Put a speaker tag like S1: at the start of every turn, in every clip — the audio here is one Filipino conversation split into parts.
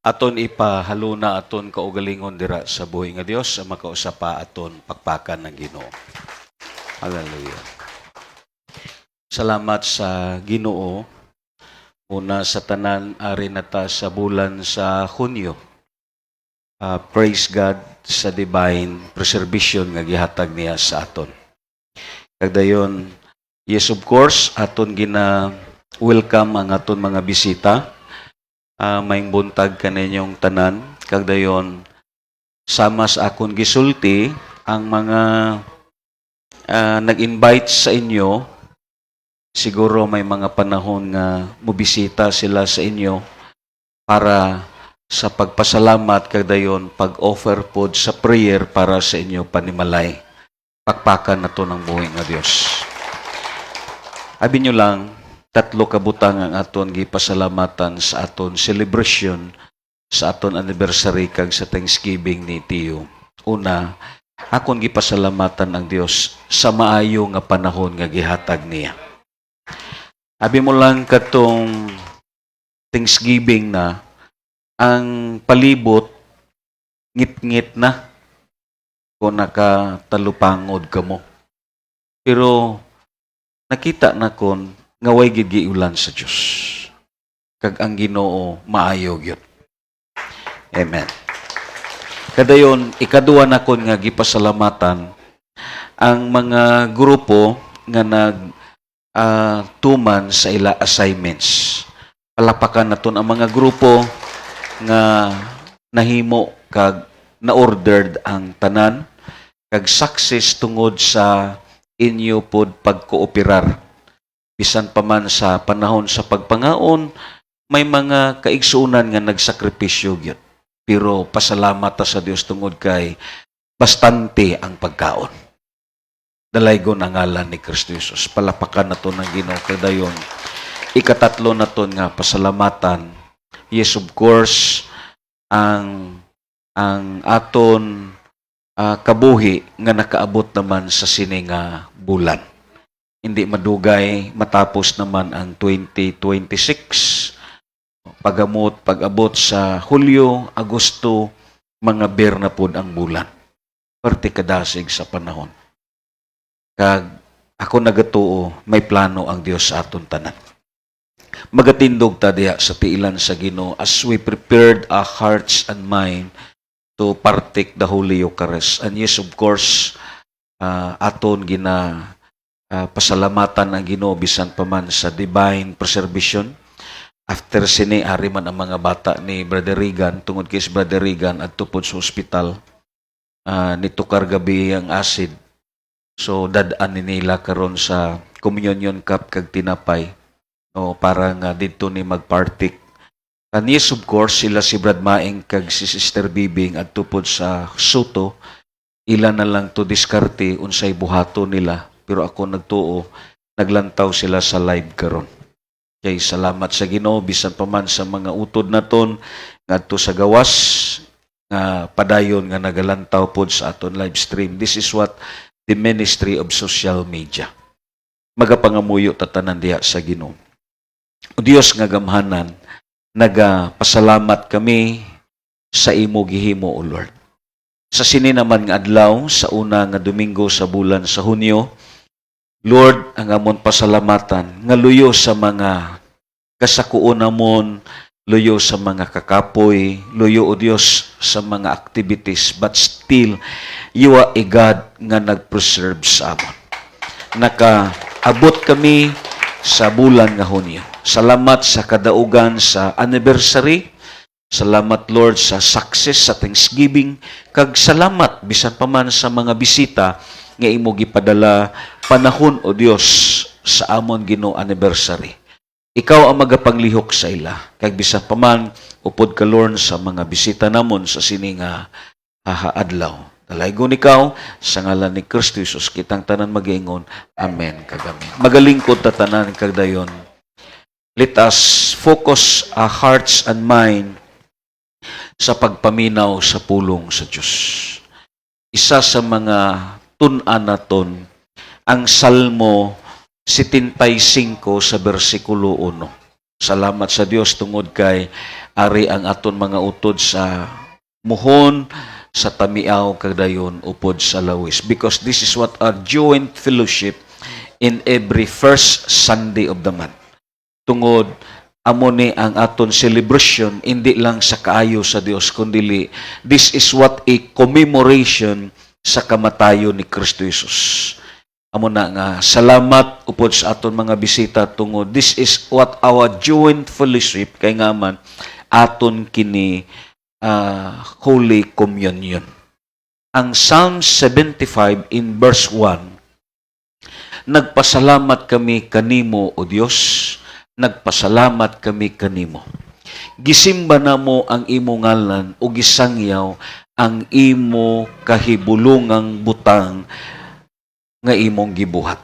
S1: aton ipahaluna aton kaugalingon dira sa buhay nga Dios ang makausapa aton pakpakan ng Ginoo. Hallelujah. Salamat sa Ginoo una sa tanan ari nata sa bulan sa Hunyo. Praise God sa divine preservation nga gihatag niya sa aton. Kagdayon, yes of course, aton welcome ang aton mga bisita. Maing buntag kaninyong tanan. Kagdayon, sama sa akong gisulti, ang mga nag-invite sa inyo, siguro may mga panahon nga mubisita sila sa inyo para sa pagpasalamat, kagdayon, pag-offer po sa prayer para sa inyo panimalay. Pakpakan na to ng buhay nga Diyos. Abi nyo lang, 3 kabutang ang aton gipasalamatan sa aton celebration sa aton anniversary kag sa Thanksgiving ni Tiyo. Una, akon gipasalamatan ang Dios sa maayo nga panahon nga gihatag niya. Abi mo lang katong Thanksgiving na ang palibot ngit-ngit na kung nakatalupangod ka mo. Pero nakita na kon nga way gid giulan sa Dios. Kag ang Ginoo maayo gyud. Amen. Kadayon ikaduha na kon nga gipasalamatan ang mga grupo nga tuman sa ila assignments. Palapakan naton ang mga grupo nga nahimo kag na-ordered ang tanan kag success tungod sa inyo pod pagkooperar. Bisan pa man sa panahon sa pagpangaon, may mga kaigsuunan nga nagsakripisyo gyud. Pero pasalamat ta sa Dios tungod kay bastante ang pagkaon. Dalaygon ang ngalan ni Kristo Jesus. Palapakan nato ng Ginoo kadayon. Ikatatlo naton nga pasalamatan. Yes, of course, ang aton kabuhi nga nakaabot naman sa sini nga bulan. Hindi madugay matapos naman ang 2026. Pag-abot sa Hulyo, Agosto, mga bear na pod ang bulan. Parte kadasig sa panahon. Kag ako nagatuo, may plano ang Dios sa aton tanan. Magatindog ta diha sa tiilan sa Ginoo as we prepared our hearts and mind to partake the Holy Eucharist. And yes, of course, aton pasalamatan ang Ginoo bisan pa man sa divine preservation. After sini, ari man ang mga bata ni Brother Regan, tungod kay si Brother Regan at tupod sa ospital, nitukar gabi ang acid. So, dadaan nila karon sa communion cup kag tinapay. Para nga dito ni magpartik. And yes, of course, sila si Brad Maing kag si Sister Bibing at tupod sa Soto, ilan na lang to diskarte unsay buhato nila. Pero ako nagtuo, naglantaw sila sa live karon. Kay salamat sa Ginoo bisan pa man sa mga utod naton ngadto sa gawas nga padayon nga nagalantaw pod sa aton live stream. This is what the ministry of social media. Magapangamuyo tatanan diha sa Ginoo. O Dios nga gamhanan, nagapasalamat kami sa imo gihimo, O Lord. Sa sini naman nga adlaw, sa una nga Domingo sa bulan sa Hunyo, Lord, ang amon pasalamatan, nga luyo sa mga kasakuon namon, luyo sa mga kakapoy, luyo, O Dios, sa mga activities, but still, you are a God nga nag-preserve sa amon. Nakaabot kami sa bulan nga Hunyo. Salamat sa kadaugan sa anniversary. Salamat, Lord, sa success sa Thanksgiving. Kag salamat, bisan pa man sa mga bisita nga imo gipadala panahon, O Dios, sa amon Ginoo anniversary. Ikaw ang magapanglihok sa ila. Kag bisan pa man, upod ka, Lord, sa mga bisita namon sa sini nga adlaw. Dalaygon ikaw, sa ngalan ni Kristo Jesus, kitang tanan mag-ingon. Amen, kagami. Magalingkod ta tanan kagdayon. Let us focus our hearts and mind sa pagpaminaw sa pulong sa Diyos. Isa sa mga tun-an naton ang Salmo 75 sa versikulo 1. Salamat sa Dios tungod kay ari ang aton mga utod sa muhon, sa tamiaw kagdayon upod sa lawis. Because this is what our joint fellowship in every first Sunday of the month. Tungod amo ni ang aton celebration hindi lang sa kaayo sa Dios kundi this is what a commemoration sa kamatayon ni Kristo Jesus. Amo na nga salamat upod sa aton mga bisita tungod this is what our joint fellowship kay nga man aton kini Holy Communion. Ang Psalm 75 in verse 1, nagpasalamat kami kanimo o Dios, nagpasalamat kami kanimo. Gisimba namo ang imo ngalan o gisangyaw ang imo kahibulungang butang nga imong gibuhat.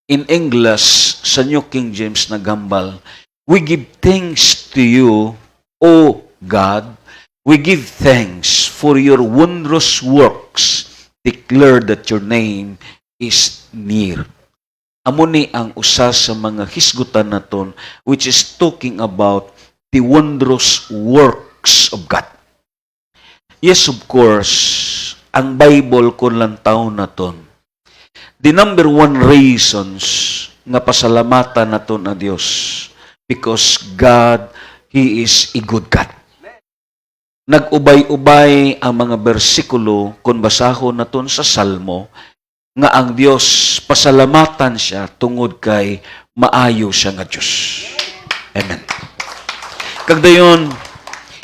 S1: In English, sa New King James nagambal, we give thanks to you, O God. We give thanks for your wondrous works. Declare that your name is near. Amo ni ang usa sa mga hisgutan naton which is talking about the wondrous works of God. Yes, of course, ang Bible kun lang taon naton. The number one reasons nga pasalamatan naton na Dios because God, He is a good God. Nag-ubay-ubay ang mga bersikulo kung basahon naton sa Salmo nga ang Dios pasalamatan siya tungod kay maayo siya nga Dios. Amen. Kagdayon,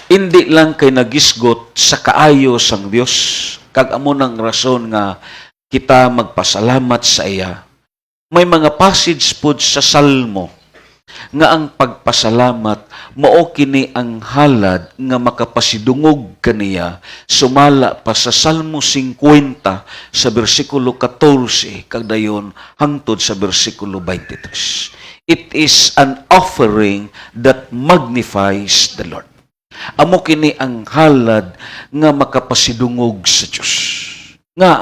S1: hindi lang kay nagisgot sa kaayo sang Dios, kag amo nang rason nga kita magpasalamat sa iya. May mga passage pod sa Salmo nga ang pagpasalamat mao kini ang halad nga makapasidungog kaniya sumala pa sa Salmo 50 sa bersikulo 14 kagdayon hangtod sa bersikulo 23. It is an offering that magnifies the Lord. Amo kini ang halad nga makapasidungog sa Dios. Nga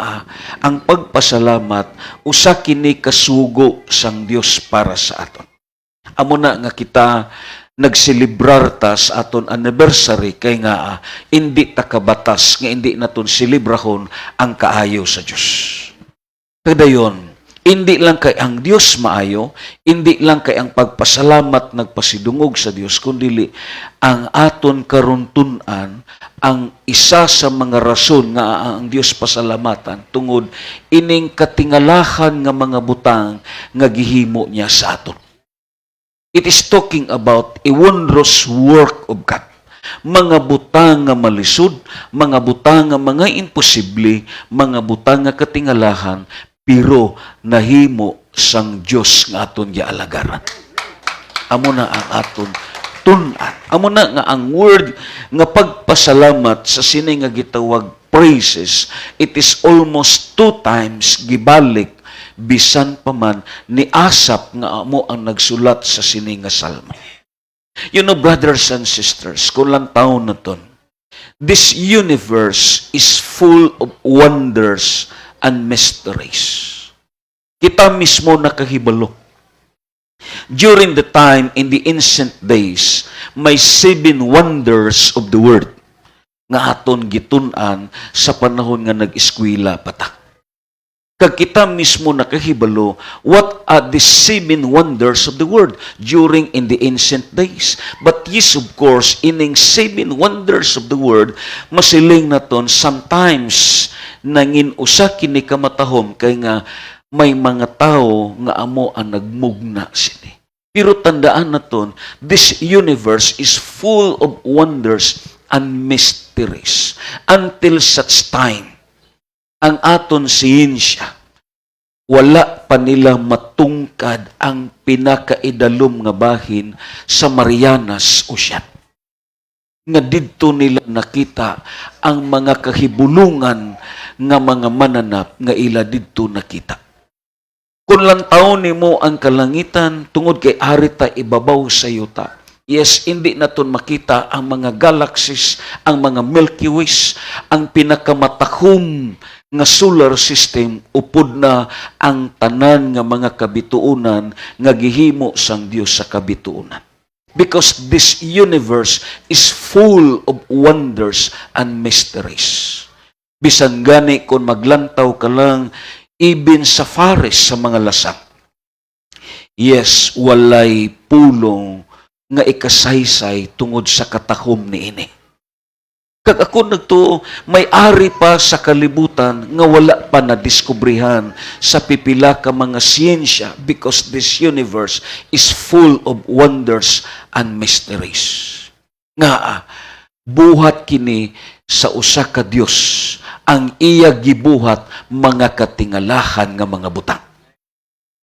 S1: ang pagpasalamat usa kini kasugo sang Dios para sa aton. Amo na nga kita nagselebrar ta sa aton anniversary kay nga hindi ta kabatas nga hindi naton selebrahon ang kaayo sa Dios. Kadayon, hindi lang kay ang Dios maayo, hindi lang kay ang pagpasalamat nagpasidungog sa Dios kundi ang aton karuntun-an ang isa sa mga rason nga ang Dios pasalamatan tungod ining katingalahan nga mga butang nga gihimo niya sa aton. It is talking about a wondrous work of God. Mga butang nga malisod, mga butang nga mga imposible, mga butang nga katingalahan, pero nahimo sang Dios nga aton gialagaran. Amo na ang aton tun-an. Amo na nga ang word nga pagpasalamat sa sini nga gitawag praises, it is almost 2 times gibalik bisan pa man ni Asap nga amo ang nagsulat sa sini nga salmo. You know, brothers and sisters, kung lang taon na ton, this universe is full of wonders and mysteries. Kita mismo nakahibalo. During the time in the ancient days, may 7 wonders of the world nga aton gitun-an sa panahon nga nag-eskwela patak. Kag kita mismo nakahibalo, what are the 7 wonders of the world during in the ancient days? But yes, of course, ining 7 wonders of the world, masiling naton sometimes nangin usa kini kamatahom kay nga may mga tao nga amo ang nagmugna sini. Pero tandaan naton, this universe is full of wonders and mysteries until such time ang aton siyensya, wala pa nila matungkad ang pinakaidalom nga bahin sa Marianas Ocean. Nga didto nila nakita ang mga kahibulungan nga mga mananap nga ila didto nakita. Kung lang taon nimo ang kalangitan, tungod kay arita ibabaw sa yuta. Yes, hindi naton makita ang mga galaxies, ang mga Milky Ways, ang pinakamatahom nga solar system upod na ang tanan nga mga kabituunan nga gihimo sang Dios sa kabituunan. Because this universe is full of wonders and mysteries. Bisan gani kung maglantaw ka lang, even sa forest, sa mga lasang. Yes, walay pulong nga ikasaysay tungod sa katahom ni ini. Kag ako nagtuo, may ari pa sa kalibutan nga wala pa na-diskubrihan sa pipila ka mga siyensya because this universe is full of wonders and mysteries. Nga, buhat kini sa usa ka Dios ang iya gibuhat mga katingalahan nga mga butang.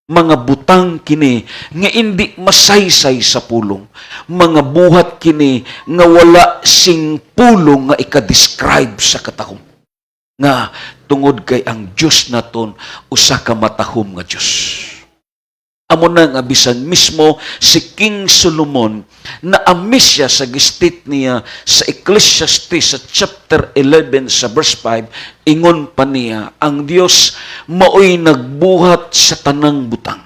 S1: Mga butang kini nga indi masaysay sa pulong. Mga buhat kini nga wala sing pulong nga ika-describe sa katahom. Nga tungod kay ang Diyos naton usa ka matahom nga Diyos. Amo na nga bisan mismo si King Solomon na amis siya sa gistit niya sa Ecclesiastes sa chapter 11 sa verse 5, ingon pa niya, ang Dios maoy nagbuhat sa tanang butang.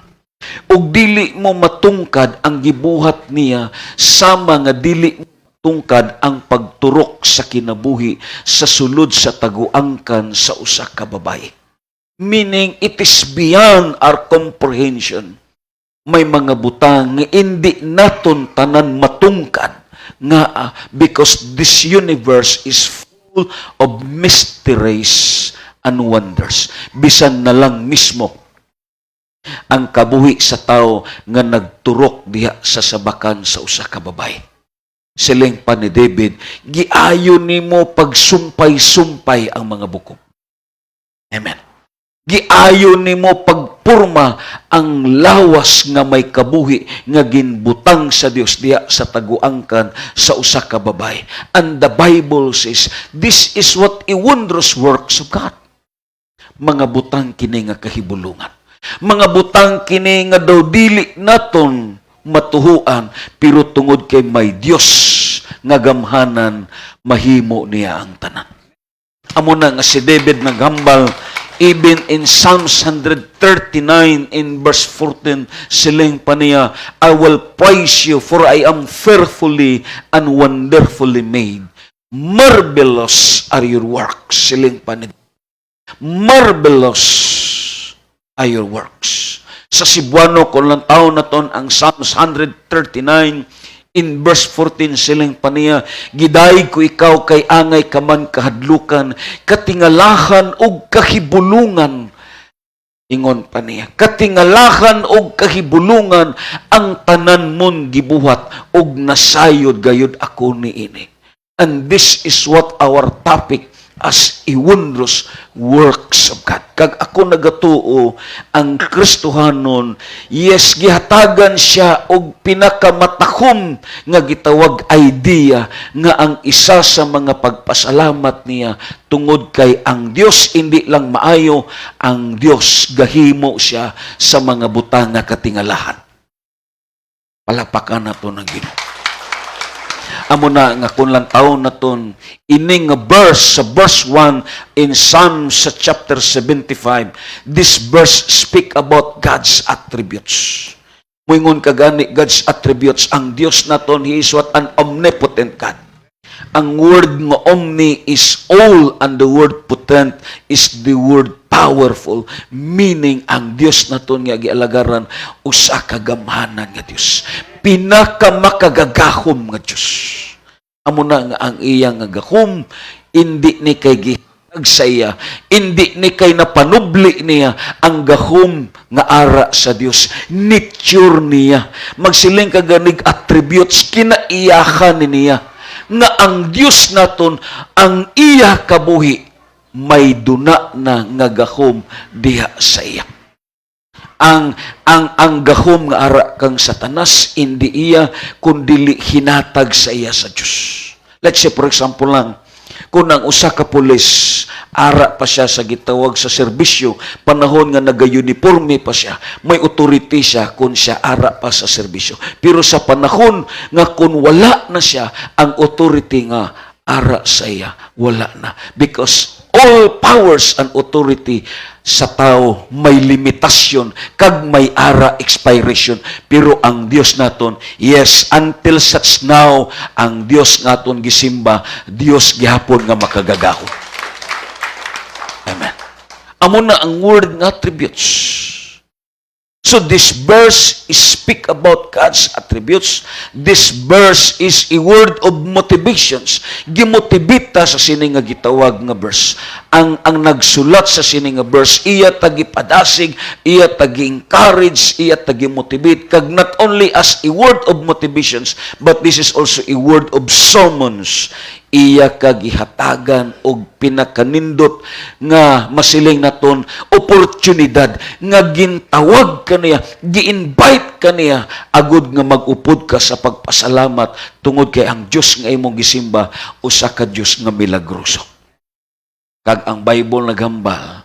S1: Ug dili mo matungkad ang gibuhat niya sama nga dili tungkad ang pagturok sa kinabuhi sa sulod sa taguangkan sa usa ka babaye. Meaning, it is beyond our comprehension. May mga butang nga hindi naton tanan matungkad nga because this universe is full of mysteries and wonders. Bisan na lang mismo ang kabuhi sa tao nga nagturok diha sa sabakan sa usa ka babaye. Siling pa ni David, giayo nimo pagsumpay-sumpay ang mga buko. Amen. Giayo nimo pagpurma ang lawas nga may kabuhi nga ginbutang sa Dios diya sa taguangkan sa usa ka babae. And the Bible says, this is what a wondrous works of God. Mga butang kini nga kahibulungan. Mga butang kini nga daw dili naton matuhuan, pero tungod kay may Dios nga gamhanan, mahimo niya ang tanan. Amo na nga si David naghambal. Even in Psalms 139 in verse 14, siling pa niya, I will praise you for I am fearfully and wonderfully made. Marvelous are your works. Siling pa niya. Marvelous are your works. Sa Cebuano, kung lang taon na ton, ang Psalms 139 in verse 14, siling pa niya, giday ko ikaw kay angay kaman kahadlukan, katingalahan og kahibulungan. Ingon pa niya, katingalahan og kahibulungan ang tanan mon gibuhat og nasayod gayud ako niini. And this is what our topic as a wondrous works of God. Kag ako nagatuo, ang Kristohanon, yes, gihatagan siya og pinakamatahom nga gitawag idea nga ang isa sa mga pagpasalamat niya tungod kay ang Dios hindi lang maayo, ang Dios gahimo siya sa mga butang nga katingalahan. Palapakan nato ng Ginoo. Amo na nga kung lang taon na ton, ining nga verse sa verse 1 in Psalm sa chapter 75, this verse speak about God's attributes. Muingon kagani God's attributes, ang Dios naton, He is what? An omnipotent God. Ang word nga omni is all and the word potent is the word powerful, meaning ang Dios naton nga gialagaran usa ka gamhanan nga Dios, pinakamakagagahom nga Dios. Amo na nga ang iya nga gahom, hindi ni kay gihag sa iya, hindi ni kay napanubli niya ang gahom nga ara sa Dios, nature niya. Magsiling ka ganig attributes kinaiyahan niya nga ang Dios naton, ang iya kabuhi may duna na nga gahom diha sa iya. Ang gahom nga ara kang Satanas, hindi iya kundi hinatag sa iya sa Dios. Let's say, for example lang, kung ang usa ka pulis, ara pa siya sa gitawag sa serbisyo, panahon nga nagayuniforme pa siya, may authority siya kung siya ara pa sa serbisyo. Pero sa panahon nga kung wala na siya, ang authority nga ara sa iya, wala na. Because all powers and authority sa tao may limitasyon kag may ara expiration, pero ang Dios naton, yes, until such now ang Dios naton gisimba, Dios gihapon nga makagagaho. Amen. Amo na ang word nga attributes. So this verse is speak about God's attributes. This verse is a word of motivations. Gimotivita sa sini nga gitawag nga verse. Ang nagsulat sa sini nga verse, iya tagipadasig, iya tagi-encourage, iya tagi-motivate, kag not only as a word of motivations, but this is also a word of summons. Iya kagihatagan og pinakanindot nga masiling naton oportunidad nga gintawag kaniya, gi-invite kaniya agud nga mag-upod ka sa pagpasalamat tungod kay ang Dios nga imong gisimba usa ka Dios nga milagroso. Kag ang Bible naghambal,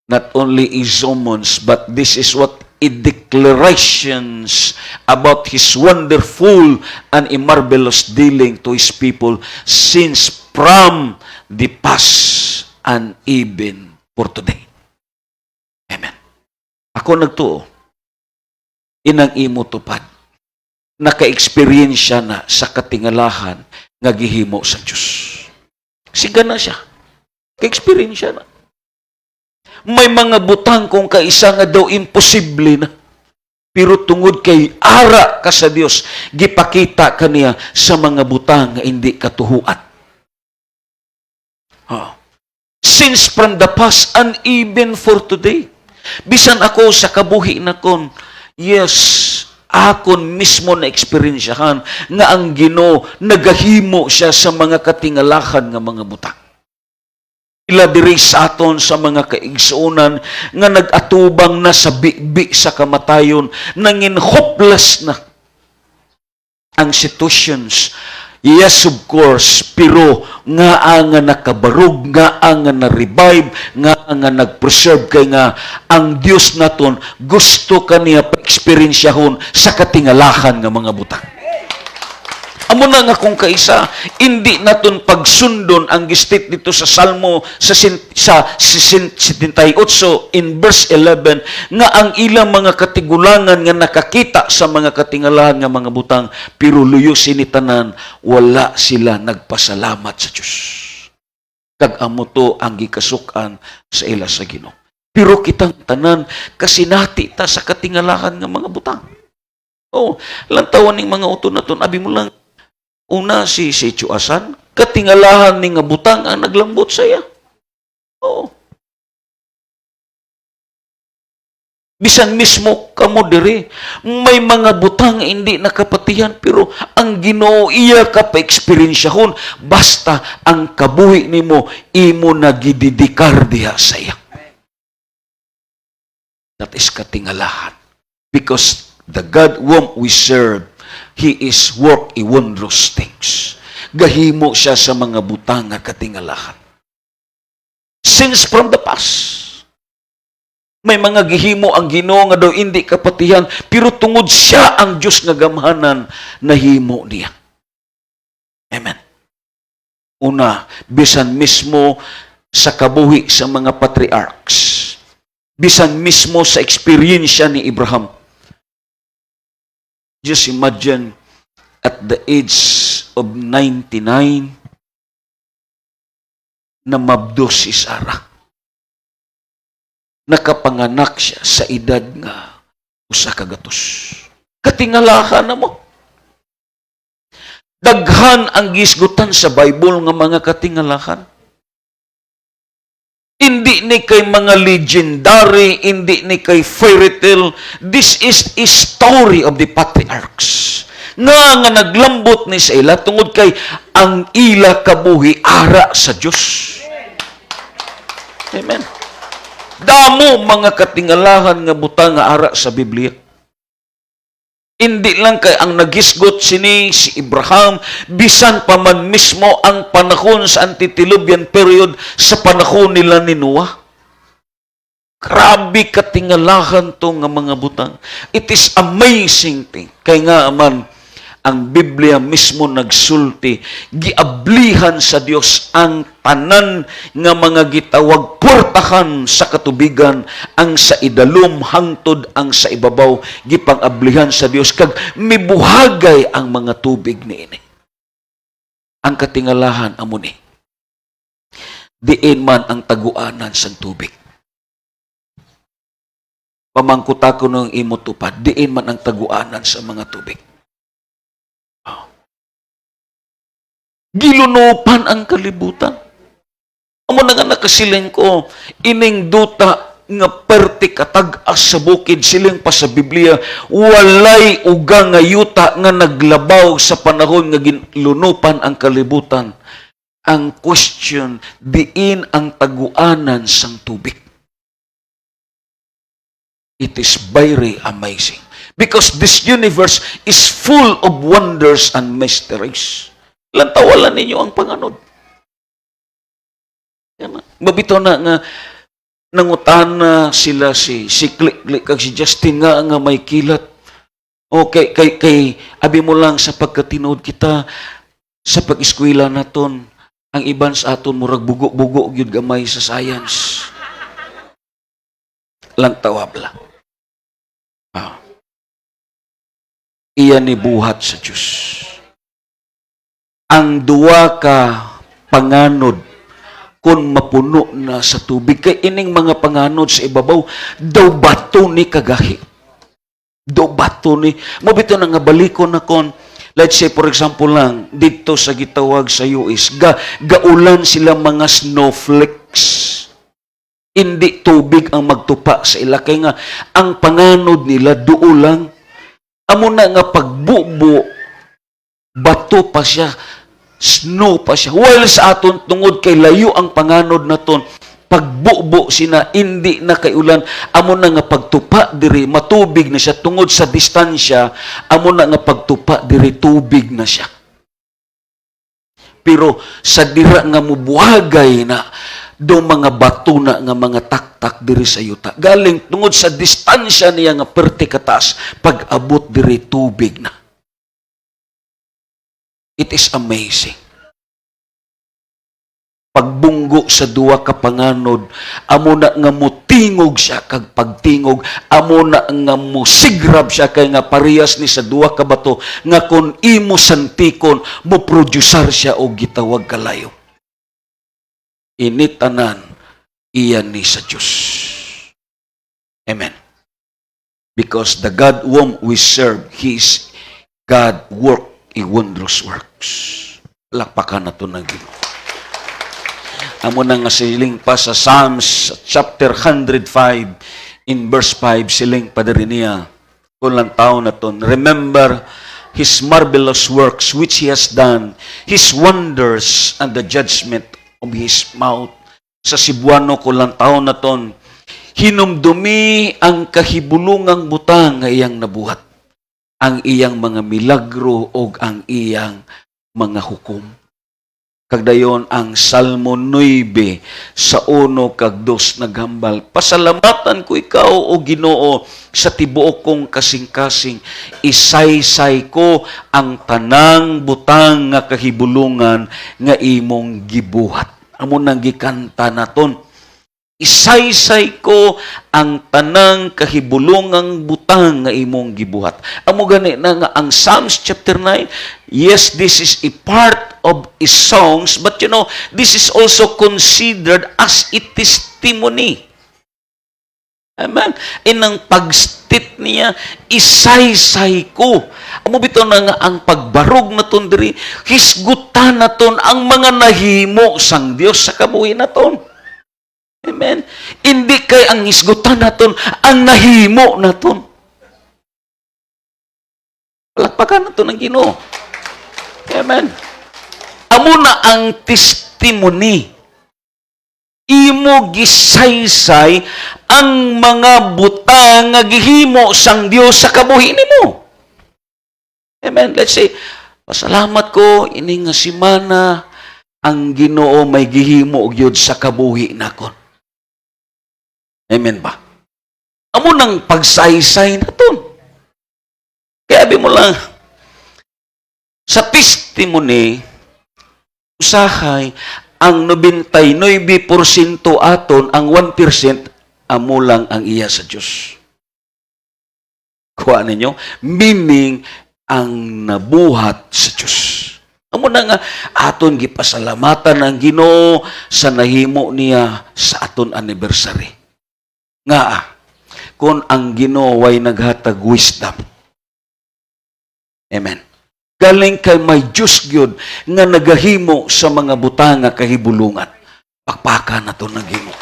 S1: not only is summons, but this is what declarations about His wonderful and marvelous dealing to His people since from the past and even for today. Amen. Ako nagtuo, inang imo tupad, naka-experience na sa katingalahan nga gihimo sa Diyos. Siga na siya. Ka-experience na. May mga butang kung kaisa nga daw imposible na. Pero tungod kay ara ka sa Dios, gipakita kaniya sa mga butang nga hindi katuhuan. Since from the past and even for today. Bisan ako sa kabuhi na kon, yes, akon mismo na eksperyensyahan nga ang Ginoo nagahimo siya sa mga katingalahan nga mga butang. Ila diri sa aton sa mga kaigsuonan nga nag-atubang na sa bibi sa kamatayon, nangin hopeless na ang situations. Yes, of course, pero nga nga nakabarog, nga nga na-revive, nga nag-preserve kay nga ang Dios naton gusto kaniya pa-eksperensyahon sa katingalahan nga mga butang. Amo na nga kung kaisa, hindi naton pagsundon ang gistit dito sa Salmo sa 78 in verse 11 nga ang ilang mga katigulangan nga nakakita sa mga katingalahan nga mga butang, pero luyo sinitanan, wala sila nagpasalamat sa Diyos. Kag amo to ang gikasukan sa ila sa Ginoo. Pero kitang tanan kasinati ta sa katingalahan nga mga butang. Lantawan ning mga uton naton, abi mo lang, una si Chuasan, katingalahan ni nga butang ang naglambot sa iya. Bisan mismo kamo diri, may mga butang hindi nakapatihan, pero ang Ginoo iya ka pa-eksperensyahon basta ang kabuhi nimo imo nagididikar diha sa iya. That is katingalahan. Because the God whom we serve, He is work a wondrous things. Gahimo siya sa mga butang nga katingalahan. Since from the past, may mga gihimo ang Ginoo nga daw hindi kapatihan, pero tungod siya ang Diyos nga gamhanan, nahimo niya. Amen. Una, bisan mismo sa kabuhi sa mga patriarchs, bisan mismo sa eksperyensya ni Abraham. Just imagine, at the age of 99, na mabdos si Sarah. Nakapanganak siya sa edad nga usa ka gatos. Katingalahan na mo. Daghan ang gisgutan sa Bible nga mga katingalahan. Hindi ni kay mga legendary, hindi ni kay fairy tale. This is a story of the patriarchs. Nga naglambot ni sa ila tungod kay ang ila kabuhi ara sa Diyos. Amen. Damo mga katingalahan nga butang nga ara sa Biblia. Hindi lang kay ang nagisgot sini si Abraham, bisan pa man mismo ang panahon sa antediluvian period sa panahon nila ni Noah. Grabe katingalahan to nga mga butang. It is amazing thing. Kay nga man, ang Biblia mismo nagsulti, giablihan sa Dios ang tanan nga mga gitawag portahan sa katubigan, ang sa idalom hangtod ang sa ibabaw, gipang-ablihan sa Dios kag mibuhagay ang mga tubig niini. Ang katingalahan amo ni, diin man ang taguanan sa tubig. Pamangkutako ng imo tupad, diin man ang taguanan sa mga tubig. Gilunupan ang kalibutan. Amo na nga nakasiling ko, ining duta nga perti katag-as sa bukid, siling pa sa Biblia, walay uga nga yuta nga naglabaw sa panahon nga gilunupan ang kalibutan. Ang question, diin ang taguanan sang tubig. It is very amazing. Because this universe is full of wonders and mysteries. Lantawalan ninyo ang panganod. Mabito na nga nangutan na sila si Klik kag si Justin nga may kilat. O kay abi mo lang sa pagkatinood kita sa pag-eskwela naton, ang iban sa aton murag bugo-bugo gyud gamay sa science. Lantawab lang. Iyan ni buhat sa Diyos. Ang duwa ka panganod kung mapuno na sa tubig. Kay ining mga panganod sa ibabaw, daw bato ni kagahi. Daw bato ni. Mabito na nga balikon na kon, let's say for example lang, dito sa gitawag sa US, gaulan sila mga snowflakes. Hindi tubig ang magtupa sa ila. Kaya nga, ang panganod nila duulang. Amo na nga pagbubo, bato pa siya, snow pa siya. While sa aton tungod kay layo ang panganod naton, pagbubo sina, hindi na kay ulan. Amo na nga pagtupa diri, matubig na siya. Tungod sa distansya, amo na nga pagtupa diri, tubig na siya. Pero sa dira nga mubuhagay na, do mga bato na nga mga taktak diri sa yuta. Galing tungod sa distansya niya nga perti kataas, pag-abot diri tubig na. It is amazing. Pagbunggo sa duwa ka panganod, amo na nga mutingog siya, kag pagtingog, amo na nga musigrab siya, kay nga parehas ni sa duwa ka bato, nga kung imo santikon, mo producer siya o gitawag kalayo. Initanan, iyan ni sa Diyos. Amen. Because the God whom we serve, He is God work in wondrous works. Lakpakan na ito ng Ginoo. Amo na nga siling pa sa Psalms chapter 105 in verse 5, siling pa diri niya, kulang taon na ito, remember His marvelous works which He has done, His wonders and the judgment of His mouth. Sa Cebuano kulang taon na ton, hinumdumi ang kahibulungang butang nga iyang nabuhat, ang iyang mga milagro o ang iyang mga hukom. Kagdayon ang Salmo 9 sa 1 kag 2 naghambal, pasalamatan ko ikaw o Ginoo sa tibuok kong kasing-kasing, isaysay ko ang tanang butang nga kahibulungan nga imong gibuhat. Amo nang gikanta naton, isaysay ko ang tanang kahibulungang butang nga imong gibuhat. Amo gani na nga ang Psalms chapter 9, yes, this is a part of his songs, but you know, this is also considered as a testimony. Amen. Inang pagstit niya, isaysay ko. Amo bitaw na nga ang pagbarog naton diri, hisgutan naton ang mga nahimo sang Dios sa kabuhi naton. Amen. Hindi kay ang hisgutan naton ang nahimo naton. Palakpakan naton ang Ginoo. Amen. Amo na ang testimony. Imo gisaysay ang mga butang nga gihimo sang Dios sa kabuhi nimo. Amen. Let's say, pasalamat ko ining nga semana ang Ginoo may gihimo og yun sa kabuhi nakon. Amen ba? Amo nang pagsaysay naton. Kaya abi mo lang, Sa testimony, usahay, ang 99% aton, ang 1% amo lang ang iya sa Diyos. Kuha ninyo? Meaning, ang nabuhat sa Diyos. Amo na nga, aton gipasalamatan ang Ginoo sa nahimo niya sa aton anniversary. Nga, kung ang Ginoo way naghatag wisdom. Amen. Galing kay may Diyos gyud nga nagahimo sa mga butang nga kahibulungan. Pakpakan na to ng Ginoo.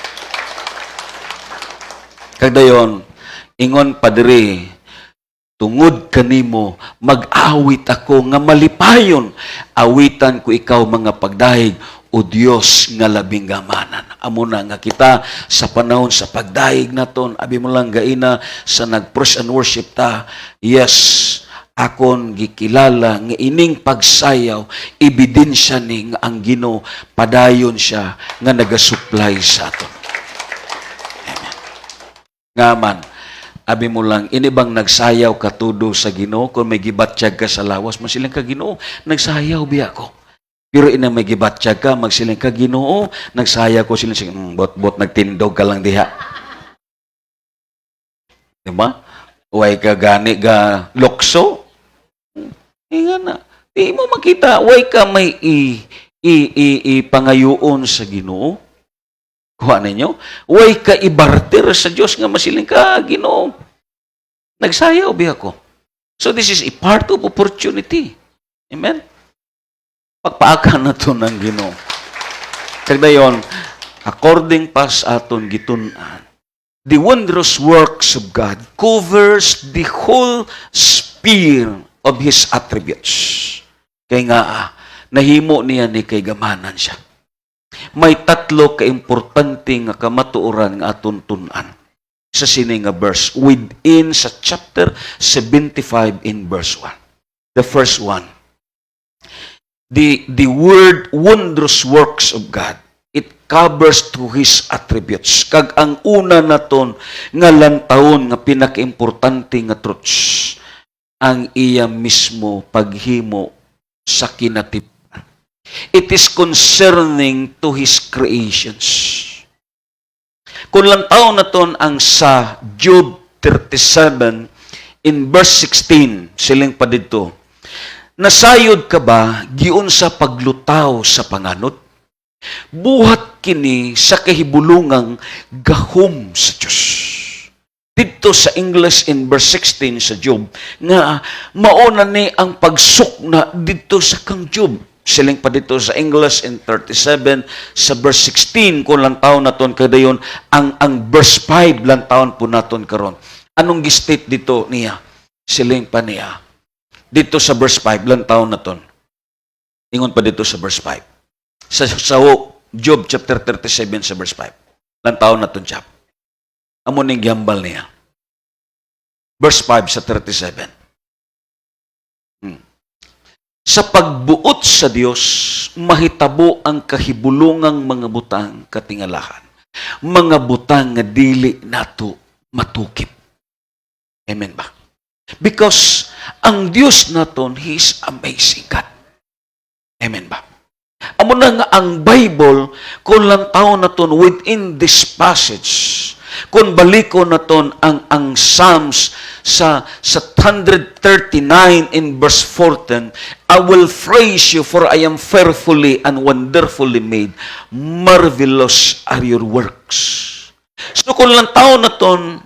S1: Kagdayon, ingon pa diri, tungod kanimo, mag-awit ako nga malipayon. Awitan ko ikaw mga pagdahig, o Diyos nga labing gamanan. Amo na nga kita sa panahon sa pagdahig naton, abi mo lang gaina sa nag-praise and worship ta. Yes, akon gikilala nga ining pagsayaw, ebidensya ni nga ang Ginoo padayon siya nga nagasupply sa aton. Amen. Ngaman, abi mo lang, inibang nagsayaw ka tudo sa Ginoo, kung may gibatsyag ka sa lawas, masilang ka Ginoo, nagsayaw biya ko. Pero ina may gibatsyag ka, magsilang ka Ginoo, nagsayaw ko silang, bot-bot, nagtindog ka lang diha. Diba? Way ka gani ga lokso. Nga na. Di mo makita, way ka may ipangayuon sa Ginoo. Kuha ninyo? Way ka ibarter sa Diyos nga masiling ka, Ginoo. Nagsayaw biya ko. So this is a part of opportunity. Amen? Pagpaakan na to ng Ginoo. Kagdayon, according pa sa aton gitunan, the wondrous works of God covers the whole sphere of His attributes. Kaya nga, nahimo niya ni kay gamanan siya. May tatlo ka-importante nga kamatuoran nga aton tunan sa sini nga verse within sa chapter 75 in verse 1. The first one, the word wondrous works of God, it covers to His attributes. Kag ang una naton nga lantawon nga pinaka-importante nga truths, ang iya mismo paghimo sa kinatip. It is concerning to His creations. Kung lang taon na ton ang sa Job 37 in verse 16, siling pa dito, nasayod ka ba giun sa paglutaw sa panganod? Buhat kini sa kahibulungang gahom sa Diyos. Dito sa English in verse 16 sa Job, nga mauna ni ang pagsukna dito sa kang Job. Siling pa dito sa English in 37 sa verse 16 kung lang taon naton kadayon ang verse 5 lang taon po naton karon. Anong gistate dito niya? Siling pa niya. Dito sa verse 5 lang taon naton. Ingon pa dito sa verse 5. Sa Job chapter 37 sa verse 5. Lang taon naton chap. Amo ning gihambal niya. Verse 5 sa 37. Sa pagbuot sa Dios, mahitabo ang kahibulungang mga butang katingalahan. Mga butang nga dili nato matukip. Amen ba? Because ang Dios naton, He is amazing God. Amen ba? Amo na nga ang Bible, kung lang taon naton within this passage, kung baliko naton ang Psalms sa 139 in verse 14, I will praise you for I am fearfully and wonderfully made. Marvelous are your works. So kung lang taon naton,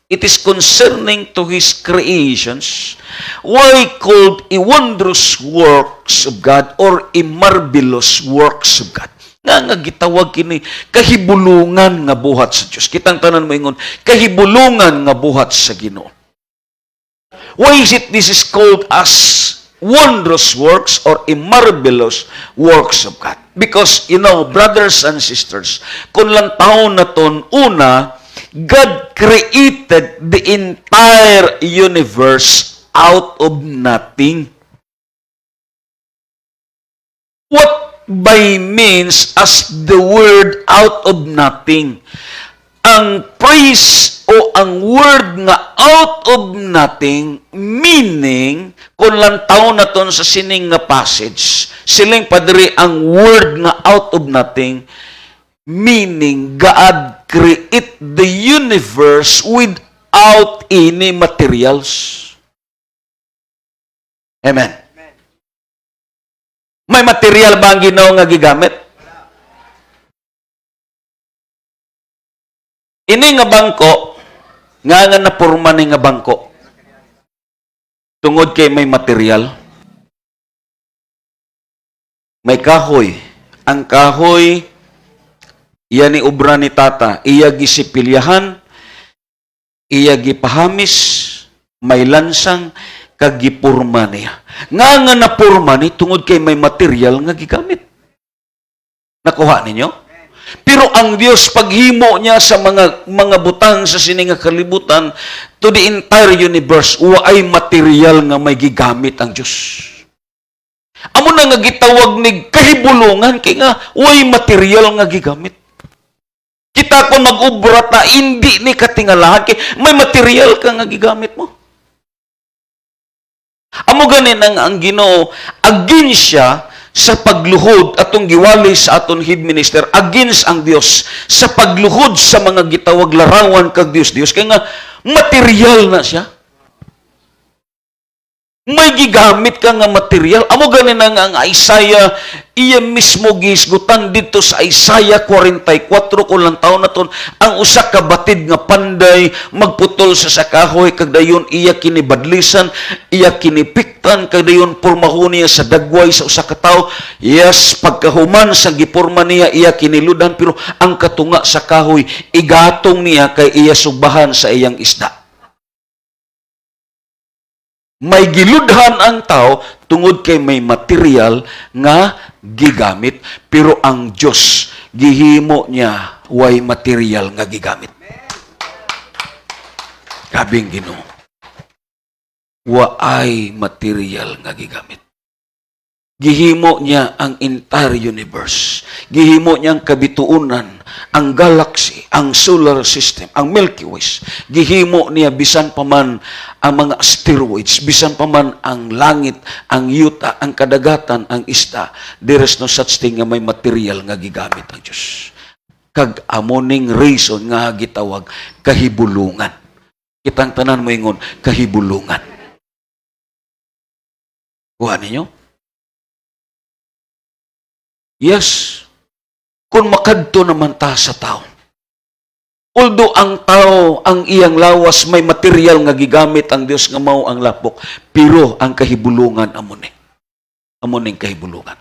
S1: it is concerning to His creations. Why called a wondrous works of God or a marvelous works of God? Nga gitawag kini kahibulungan nga buhat sa Dios. Kitang tanan mo ingon, kahibulungan nga buhat sa Ginoo. Why is it this is called as wondrous works or a marvelous works of God? Because, you know, brothers and sisters, kung lang taon na ton, una, God created the entire universe out of nothing. What by means as the word out of nothing? ang praise o ang word nga out of nothing, meaning, kung lantaw na ton sa sining nga passage, siling padre ang word nga out of nothing, meaning God create the universe without any materials. Amen. May material ba ang Ginoo nga gigamit? Ini nga bangko, nga napurma ni nga bangko. Tungod kay may material. May kahoy. Ang kahoy, iya ni obra ni tata. Iya gisipilyahan, iya gipahamis, may lansang, kagipurma niya. Nga napurma ni, tungod kay may material nga gigamit. Nakuha ninyo? Pero ang Dios paghimo niya sa mga butang sa sining nga kalibutan to the entire universe, waay material nga may gigamit ang Dios. Amo na nga gitawag ni kahibulungan kay nga waay material nga gigamit. Kita ko mag-ubrat na hindi ni katingalahan kay may material ka nga gigamit mo. Amo ganin ang Ginoo against siya sa pagluhod atong giwali sa aton head minister, against ang Dios sa pagluhod sa mga gitawag larawan kag Dios kay nga material na siya. May gigamit ka nga material. Amo ganin ang Isaiah, iya mismo gisgutan dito sa Isaiah 44 kung lang taon na ton, ang usa ka batid nga panday magputol sa kahoy kag dayon iya kinibadlisan, iya kinipiktan kag dayon pormahon niya sa dagway sa usa ka tawo. Yes, pagkahuman sa giporma niya iya kiniludan, pero ang katunga sa kahoy igatong niya kay iya subahan sa iyang isda. May giludhan ang tao tungod kay may material nga gigamit, pero ang Dios gihimo niya way material nga gigamit. Kabing Ginoo, waay material nga gigamit. Gihimo niya ang entire universe. Gihimo niya ang kabituunan, ang galaxy, ang solar system, ang Milky Way. Gihimo niya bisan pa man ang mga asteroids, bisan pa man ang langit, ang yuta, ang kadagatan, ang isda. There is no such thing nga may material nga gigamit ang Diyos. Kag amoning reason nga gitawag kahibulungan. Kitang tanan mo ingon kahibulungan. Kuha ninyo? Yes, kung makadto naman ta sa tao. Although ang tao, ang iyang lawas, may material nga gigamit ang Dios nga mao ang lapok, pero ang kahibulungan amuning. Amuning kahibulungan.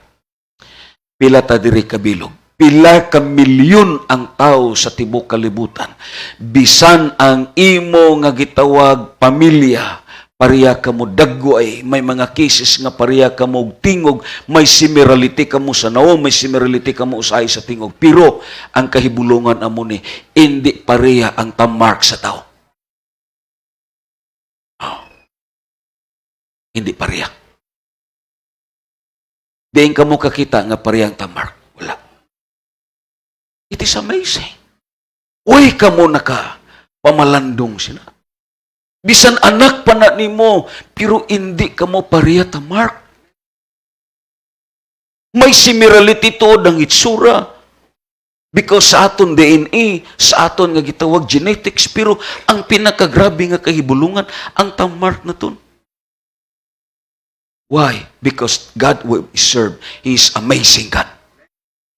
S1: Pila ta diri kabilog. Pila ka milyon ang tao sa tibuok kalibutan. Bisan ang imo nga gitawag pamilya, pariya ka mo dagway, may mga cases nga pariya ka mo tingog, may similarity ka mo sa naong, may similarity ka mo usahay sa tingog. Pero ang kahibulungan amo ni, hindi pariya ang tamark sa tao. Oh. Hindi pariya. Diyan ka mo kakita nga pariya ang tamark. Wala. It is amazing. Uy ka mo naka pamalandong sila. Bisan anak pa na nimo, pero hindi ka mo pariya ta Mark. May similarity to ang itsura. Because sa aton DNA, sa aton nga gitawag genetics, pero ang pinakagrabe nga kahibulungan, ang tamark na ton. Why? Because God will serve. He is amazing God.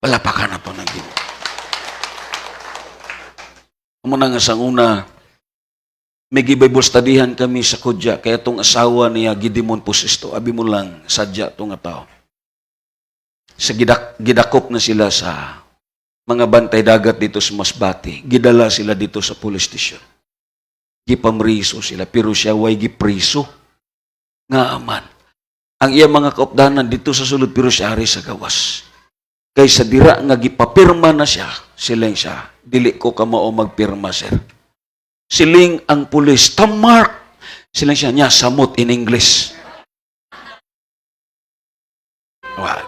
S1: Palapakan na po ng Ginoo. Muna nga sa una, may Bible studyhan kami sa Kodya, kaya itong asawa niya, Gidimon Pusisto, abi mo lang, sadya itong nga tao. Sa gidakop na sila sa mga bantay dagat dito sa Masbate, gidala sila dito sa police station. Gipamriso sila, pero siya way gipriso. Nga aman. Ang iya mga kaupdanan dito sa sulod, pero siya ari sa gawas. Kaysa dira nga gipapirma na siya, silang siya, dili ko ka mao magpirma, sir. Siling ang pulis, tamark. Silang siya, niya, samot in English. Wag.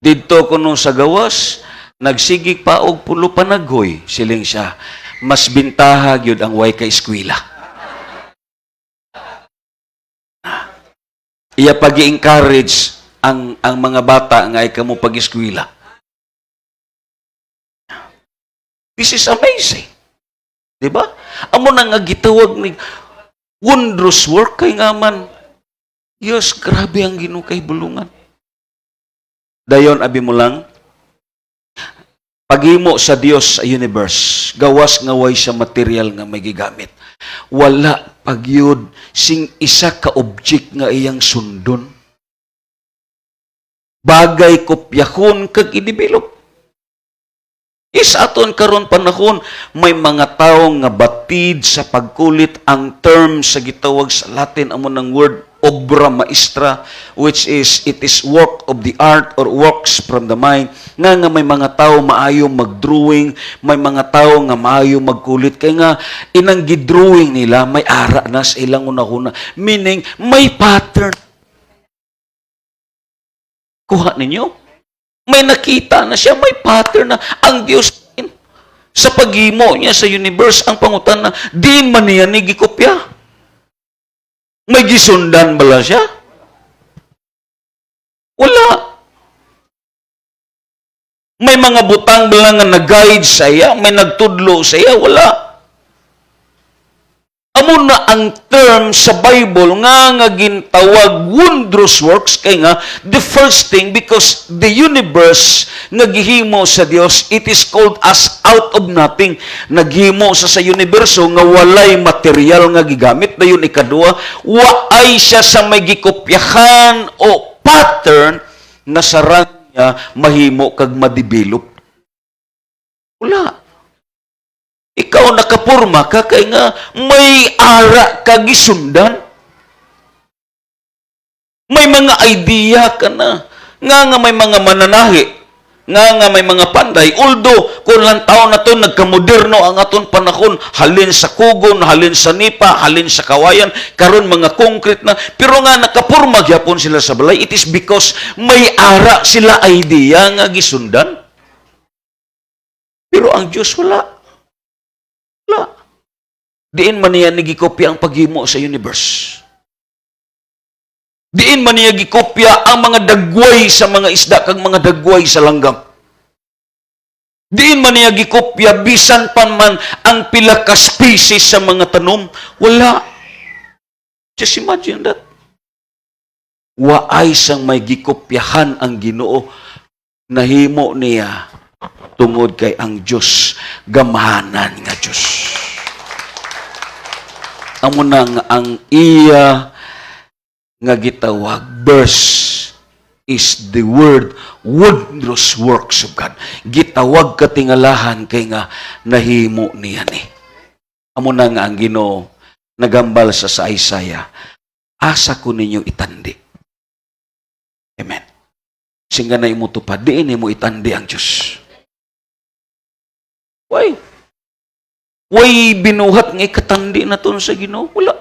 S1: Dito ko no sa gawas, Nagsigig pa og pulo panaghoy, siling siya. Mas bintahag yun ang way ka eskwela. Iya pag-i-encourage ang mga bata nga ikaw mo pag-eskwela. This is amazing. Diba? Amo na nga gitawag ni wondrous work kay nga man. Diyos, grabe ang Ginoo kay bulungan. Dayon, abi mo lang, paghimo sa Dios sa universe, gawas nga way sa material nga may gigamit. Wala pagyud sing isa ka object nga iyang sundon. Bagay kopyahon kag i-develop. Isa aton karon panahon may mga tawo nga batid sa pagkulit ang term sa gitawag sa Latin amo ng word obra maestra, which is it is work of the art or works from the mind. Nga may mga tao maayo mag-drawing, may mga tao nga maayo magkulit kay nga inang gidrawing nila may ara na sa ilang una-una, meaning may pattern. Kuha ninyo? May nakita na siya, may pattern na ang Diyos sa paghimo niya sa universe ang pangutan na di man niya ni gikopya. May gisundan bala siya? Wala. May mga butang bala nga nag-guide sa iya, may nagtudlo sa iya, wala. Amo na ang term sa Bible nga gintawag wondrous works kay nga the first thing because the universe nga gihimo sa Dios, it is called as out of nothing. Naghimo sa universo nga walay material nga gigamit. Dayon ikaduha, waay siya sa may gikopyahan o pattern na sarang niya mahimo kag madevelop. Wala. Ikaw nakapurma ka kay nga may ara ka gisundan. May mga idea ka na. Nga may mga mananahi. Nga may mga panday. Although, kung lang taon na to, nagkamoderno ang aton panahon, halin sa kugon, halin sa nipa, halin sa kawayan, karon mga concrete na. Pero nga nakapurma gyapon sila sa balay, it is because may ara sila idea nga gisundan. Pero ang Diyos wala. Wala. Diin man niya nagikopya ang paghimo sa universe. Diin man niya gikopya ang mga dagway sa mga isda kag mga dagway sa langgam. Diin man niya gikopya bisan pa man ang pila ka species sa mga tanom. Wala. Just imagine that. Waay sang may gikopyahan ang Ginoo. Nahimo niya tungod kay ang Diyos, gamahanan nga Diyos. Amo nang ang iya nga gitawag verse is the word wondrous works of God. Gitawag katingalahan kay nga nahimo niya ni. Amo na nga ang Ginoo nagambal sa Isaiah. Asa ko ninyo itandi. Amen. Singa na imutupad, diin mo itandi ang Diyos. Why? Why binuhat nga ikatandi na to sa Ginoo? Wala.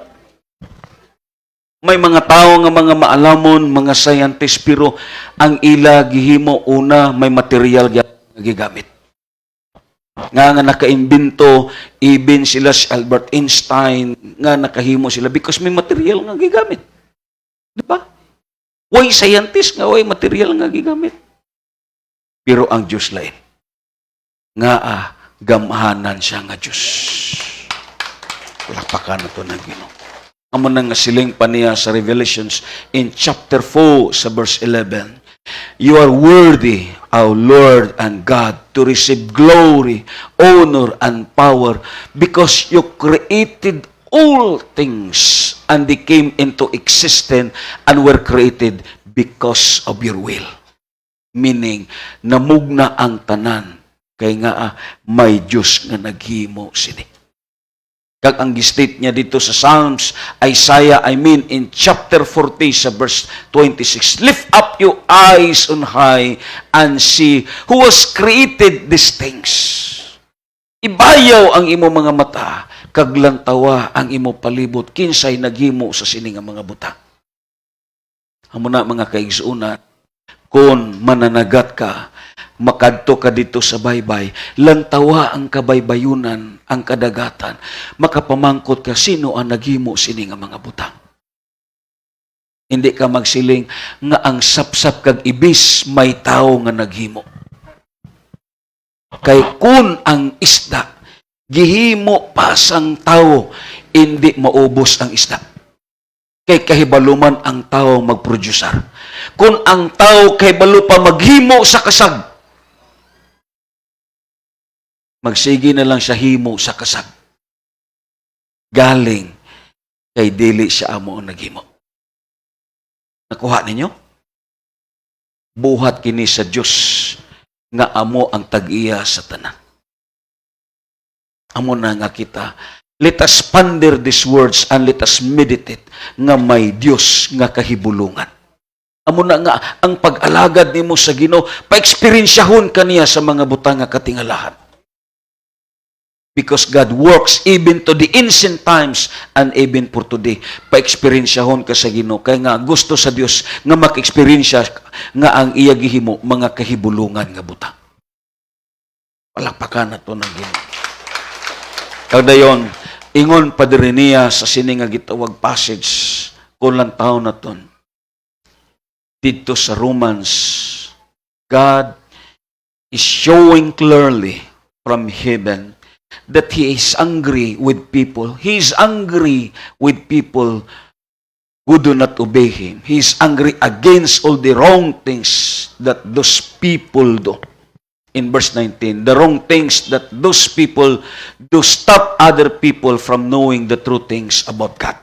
S1: May mga tao nga mga maalamon, mga scientist, pero ang ila gihimo una may material nga gigamit. Nga nakaimbento, even sila si Albert Einstein, nga nakahimo sila because may material nga gigamit. Di ba? Why scientist nga, why material nga gigamit? Pero ang Diyos lain. Nga gamahanan siya nga Diyos. Palakpakan na ito ng Ginoo. Amo na nga siling pa niya sa Revelations in chapter 4 sa verse 11. You are worthy, our Lord and God, to receive glory, honor, and power because you created all things and they came into existence and were created because of your will. Meaning, namugna ang tanan kay nga may Diyos nga naghimo sini. Kag ang state niya dito sa Psalms, Isaiah, in chapter 40 sa verse 26, lift up your eyes on high and see who has created these things. Ibayaw ang imo mga mata, kag lantawa ang imo palibot, kinsay naghimo sa sini nga mga buta. Amo na mga kaigsunan, kung mananagat ka, makadto ka dito sa baybay, lantawa ang kabaybayunan, ang kadagatan, makapamangkot ka sino ang naghimo sini nga mga butang. Hindi ka magsiling nga ang sapsap kag ibis may tao nga naghimo. Kay kun ang isda gihimo pa sang tao, hindi maubos ang isda. Kay kahibaluman ang tao magproducer. Kung ang tao kahibalo pa maghimo sa kasag, magsige na lang siya himo sa kasag. Galing kay dili siya amo ang naghimo. Nakuha ninyo? Buhat kini sa Dios nga amo ang tag-iya sa tanan. Amo na nga kita. Let us ponder these words and let us meditate nga may Dios nga kahibulungan. Amo na nga ang pag-alagad nimo sa Ginoo, pa-eksperensyahon kaniya sa mga butang nga katingalahan. Because God works even to the ancient times and even for today. Pa-eksperensyahon ka sa Ginoo. Kaya nga gusto sa Dios nga mak-eksperyensya nga ang iya gihimo mga kahibulungan nga butang. Palakpakan na to ng Ginoo. Kadayon, ingon pa diri niya sa sini nga gitawag passage kung lang taon na ton. Dito sa Romans, God is showing clearly from heaven that He is angry with people. He is angry with people who do not obey Him. He is angry against all the wrong things that those people do. In verse 19, the wrong things that those people do stop other people from knowing the true things about God.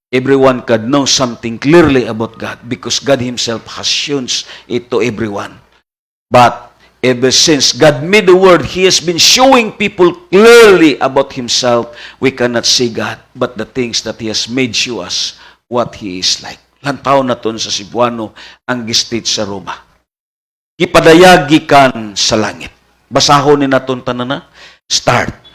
S1: Everyone can know something clearly about God because God Himself has shown it to everyone. But ever since God made the world, He has been showing people clearly about Himself. We cannot see God, but the things that He has made show us what He is like. Lantaw na ton sa Cebuano ang gistit sa Roma. Ipadayagi kan sa langit. Basahon ni naton tanan na. Start.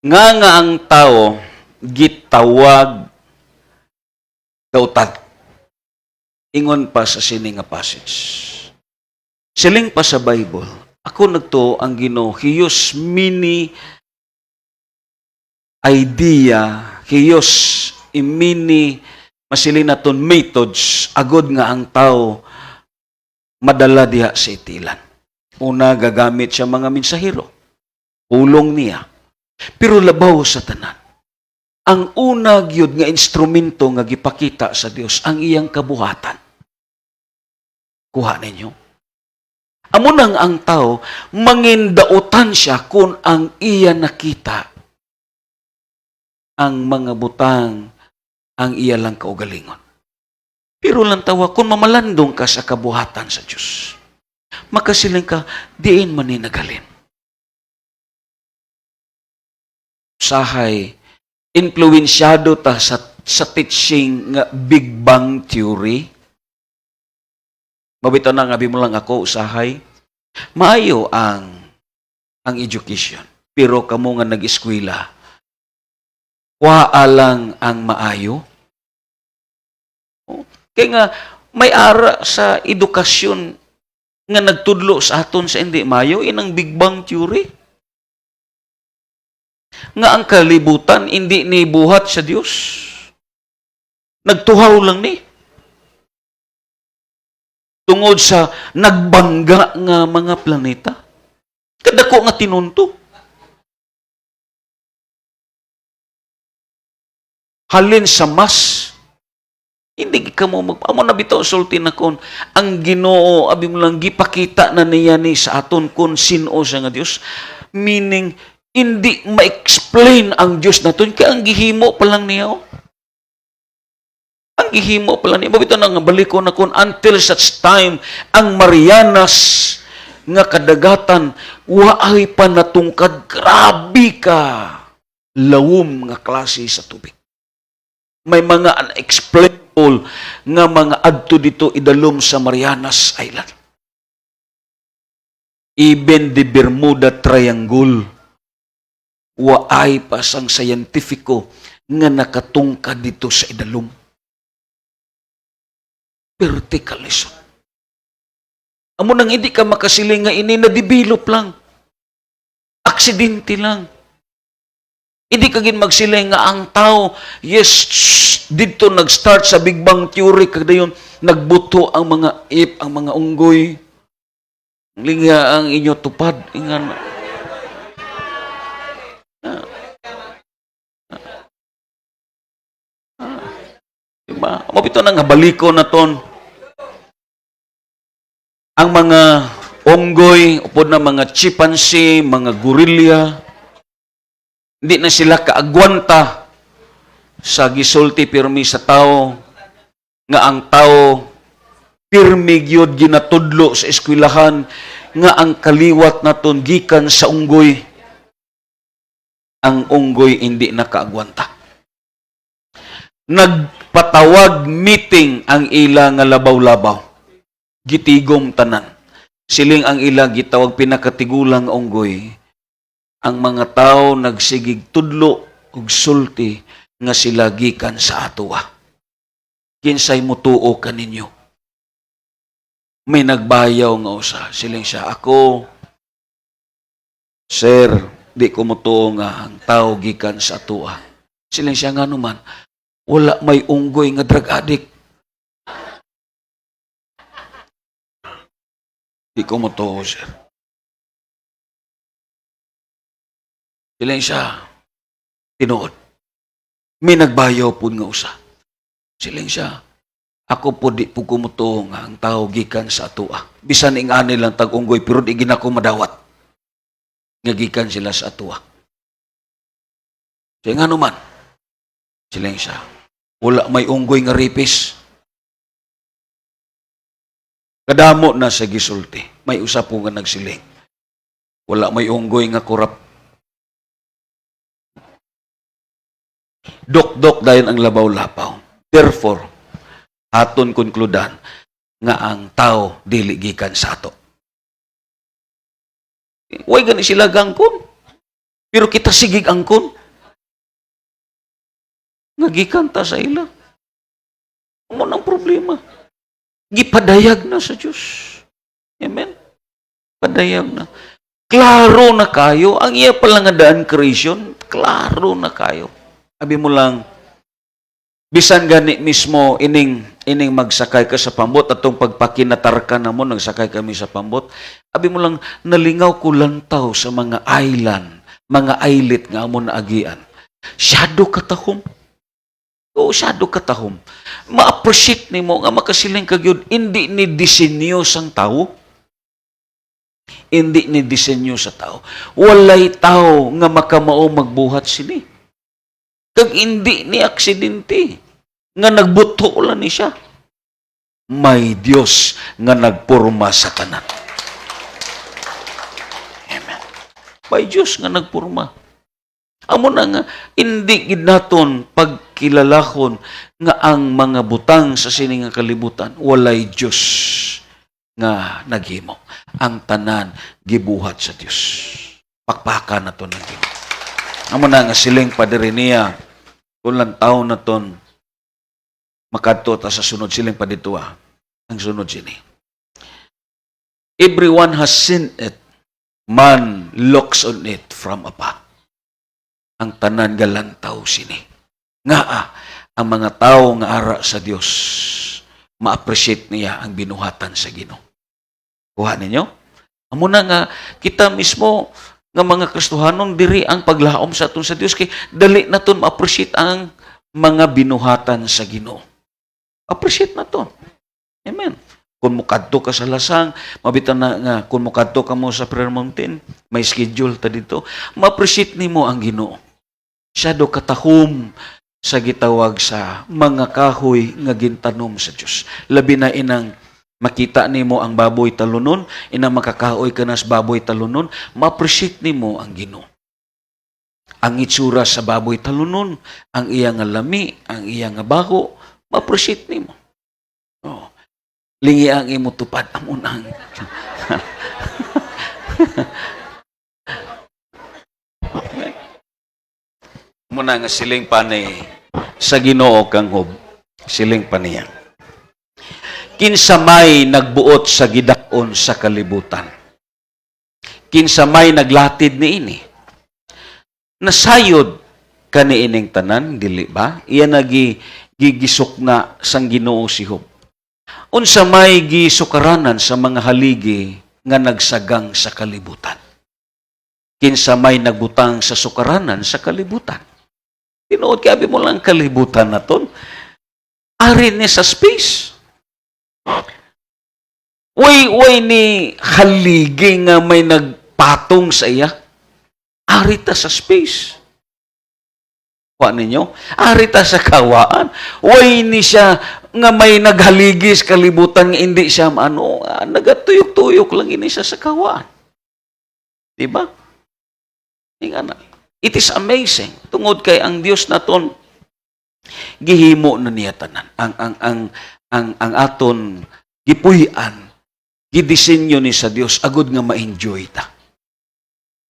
S1: Nga ang tao gitawag kautan. Ingon pa sa sini nga passage. Siling pa sa Bible, ako nagto ang Ginoo, He use many idea, He use many masilin naton methods agod nga ang tao madala diha sa itilan. Una, gagamit siya mga mensahero. Pulong niya. Pero labaw sa tanan. Ang una gyud nga instrumento nga gipakita sa Dios ang iyang kabuhatan. Kuha ninyo. Amo nang ang tao mangindautan siya kung ang iya nakita ang mga butang ang iya lang kaugalingon. Pero lang tawa kung mamalandong ka sa kabuhatan sa Dios. Makasiling ka diin man ni nagalin. Sahay, influensyado ta sa teaching nga Big Bang Theory. Mabito na nga mo lang ako, usahay. Maayo ang education. Pero kamo nga nag-eskwela, lang ang maayo. Kaya nga, may ara sa edukasyon nga nagtudlo sa aton sa hindi maayo, inang Big Bang Theory. Nga ang kalibutan hindi ni buhat sa Dios. Nagtuhaw lang ni. Tungod sa nagbangga nga mga planeta. Kadako nga tinunto. Halin sa mas Hindi ka mo amo na bitaw sulti na kon ang Ginoo abi mo lang gipakita na niya ni sa aton kun sino siya nga Dios. Meaning hindi ma-explain ang Dios naton kay ang gihimo pa lang niya. Ang gihimo pa lang niya. Mabito na nga baliko na kon until such time ang Marianas nga kadagatan waay pa natungkad. Grabe ka. Lawom nga klase sa tubig. May mga unexplainable nga mga adto dito idalom sa Marianas Island. Even the Bermuda Triangle, waay pa sang scientifico nga nakatungkad dito sa idalom. Verticalism. Amo nang hindi ka makasiling nga ini na-develop lang. Aksidente lang. Hindi ka gin magsiling nga ang tao, yes, dito nag-start sa Big Bang Theory, kada yun, nagbuto ang mga ang mga unggoy. Linga ang inyo tupad. Ingan. Diba? Mabito nang habaliko na ton. Ang mga unggoy, upod na mga chimpanzee, mga gorilla, hindi na sila kaagwanta sa gisulti pirmi sa tao, nga ang tao pirmi gyud ginatudlo sa eskwelahan, nga ang kaliwat naton gikan sa unggoy. Ang unggoy hindi na kaagwanta. Nagpatawag meeting ang ila nga labaw-labaw. Gitigom tanan. Siling ang ila gitawag pinakatigulang unggoy. Ang mga tao nagsigig tudlo ug sulti nga sila gikan sa atoa. Kinsay mutuo kaninyo? May nagbayaw nga usa. Siling siya, ako, sir, di ko mutuo nga ang tao gikan sa atoa. Siling siya nga naman, wala may unggoy nga drug addict. Di ko mutuo, sir. Siling siya, tinuod. May nagbayaw po nga usa. Siling siya, ako po di po kumutuo nga ang tao gikan sa atoa. Bisan ing ani lang tag-unggoy, pero di ginako madawat. Nga gikan sila sa atoa. Siya nga naman, siling siya, wala may unggoy nga ripis. Kadamo na sa gisulti. May usa po nga nagsiling. Wala may unggoy nga korap. Dok-dok dayon ang labaw-labaw. Therefore, aton konkludan nga ang tao dili gikan sa ato. Way gani sila gangkon. Pero kita sigig angkon. Nga gikan ta sa ila. Amo nang problema. Gipadayag na sa Diyos. Amen? Padayag na. Klaro na kayo. Ang iya pala nga daan creation, klaro na kayo. Abi mo lang, bisan gani mismo ining magsakay ka sa pambot, atong pagpakinatarka na mo, nagsakay kami sa pambot, abi mo lang, nalingaw ko lantaw sa mga island, mga islet nga mo na agian. Shadow katahom. O shadow katahom. Ma-appreciate ni mo nga makasiling kagyud, hindi ni disenyo sang tao. Hindi ni disenyo sa tao. Walay tao nga makamao magbuhat sini. Kag hindi ni aksidente nga nagbuto lang ni siya. May Dios nga nagpurma sa tanan. Amen. May Dios nga nagpurma. Amo na nga, hindi gid naton pagkilalahon nga ang mga butang sa sining nga kalibutan, walay Diyos nga naghimo. Ang tanan, gibuhat sa Diyos. Pakpakan na to ng Ginoo. Amo na nga siling padiri niya, kung lang taon na ton, makadto ta sa sunod siling padituwa. Ang sunod sini. Everyone has seen it. Man looks on it from afar. Ang tanan galantaw sini. Nga ang mga tao nga ara sa Dios, ma-appreciate niya ang binuhatan sa Ginoo. Kuha ninyo? Amo na nga, kita mismo nga mga Kristohanon, diri ang paglaom sa aton sa Dios, kay dali naton ma-appreciate ang mga binuhatan sa Ginoo. Appreciate na to. Amen. Kung mukadto ka sa lasang, mabitan na nga, kung mukadto ka mo sa prayer mountain, may schedule ta dito, ma-appreciate nimo ang Ginoo. Siya do katahom sa gitawag sa mga kahoy nga gintanom sa Dios. Labi na inang makita nimo ang baboy talunon, inang makakahoy ka na sa baboy talunon, ma-appreciate nimo ang Ginoo. Ang itsura sa baboy talunon, ang iyang lami, ang iyang baho, ma-appreciate nimo. Oh. Lingi ang imo tupad amunang. Muna nga siling pa ni sa Ginoo kang hob. Siling pa niya. Kinsa may nagbuot sa gidakon sa kalibutan. Kinsa may naglatid niini. Nasayod kaniining tanan, dili ba? Iya gigisok na sang Ginoo si Hob. Unsa may gisukaranan sa mga haligi nga nagsagang sa kalibutan. Kinsa may nagbutang sa sukaranan sa kalibutan. Tinuod kabi mo lang kalibutan na ton. Ari ni sa space. Way ni haligi nga may nagpatong sa iya. Ari ta sa space. Kuha ninyo? Ari ta sa kawaan. Way ni siya nga may naghaligis kalibutan nga hindi siya nagatuyok-tuyok lang ini siya sa kawaan. Diba? It is amazing. Tungod kay ang Dios naton gihimo na niya tanan. Ang aton gipuy-an, gidisenyo ni sa Dios agud nga ma-enjoy ta.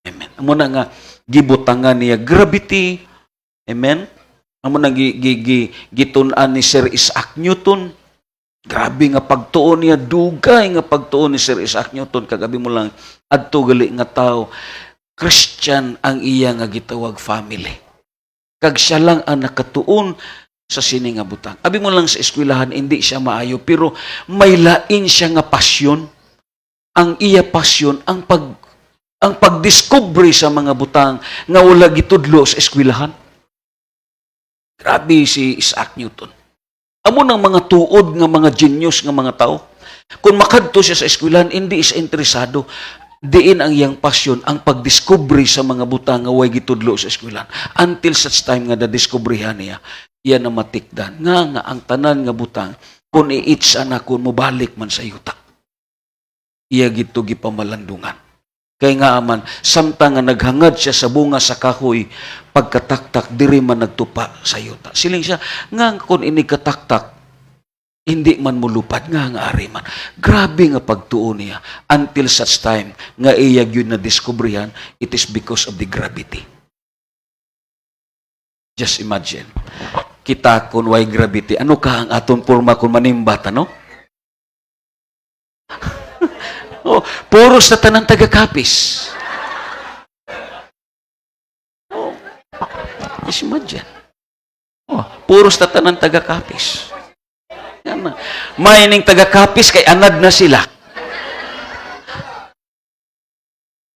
S1: Amen. Amo na nga gibutangan niya gravity. Amen. Amo nang gitun-an ni Sir Isaac Newton. Grabe nga pagtuon niya, dugay nga pagtuon ni Sir Isaac Newton. Kagabi mo lang, adto gali nga tao, Christian ang iya nga gitawag family. Kag siya lang ang nakatuon sa sini nga butang. Abi mo lang sa eskwelahan, hindi siya maayo, pero may lain siya nga pasyon. Ang iya pasyon, ang pagdiscovery sa mga butang nga wala gitudlo sa eskwelahan. Grabe si Isaac Newton. Amo ng mga tuod nga mga genius nga mga tao. Kung makadto siya sa eskwelahan, hindi siya interesado. Diin ang iyang pasyon, ang pagdiscovery sa mga butang nga way gitudlo sa eskwelahan. Until such time nga na-discoveryhan niya, iyan na matikdan. Nga ang tanan nga butang, kung i-itsa na kung mubalik man sa yuta. Iya gito gipamalandungan. Kaya nga aman, samtang nga naghangad siya sa bunga sa kahoy, pagkataktak, diri man nagtupa sa yuta. Siling siya, nga kung inikataktak, hindi man mulupad, nga ari man. Grabe nga pagtuon niya. Until such time, nga iyag yun na diskubrihan, it is because of the gravity. Just imagine, kita kung why gravity, ano ka ang aton forma kung manimbat, ano? Oh, puro sa tanang taga-kapis. Oh, just imagine. Oh, puro sa tanang taga-kapis. Yan na. May ning taga-kapis kay anad na sila.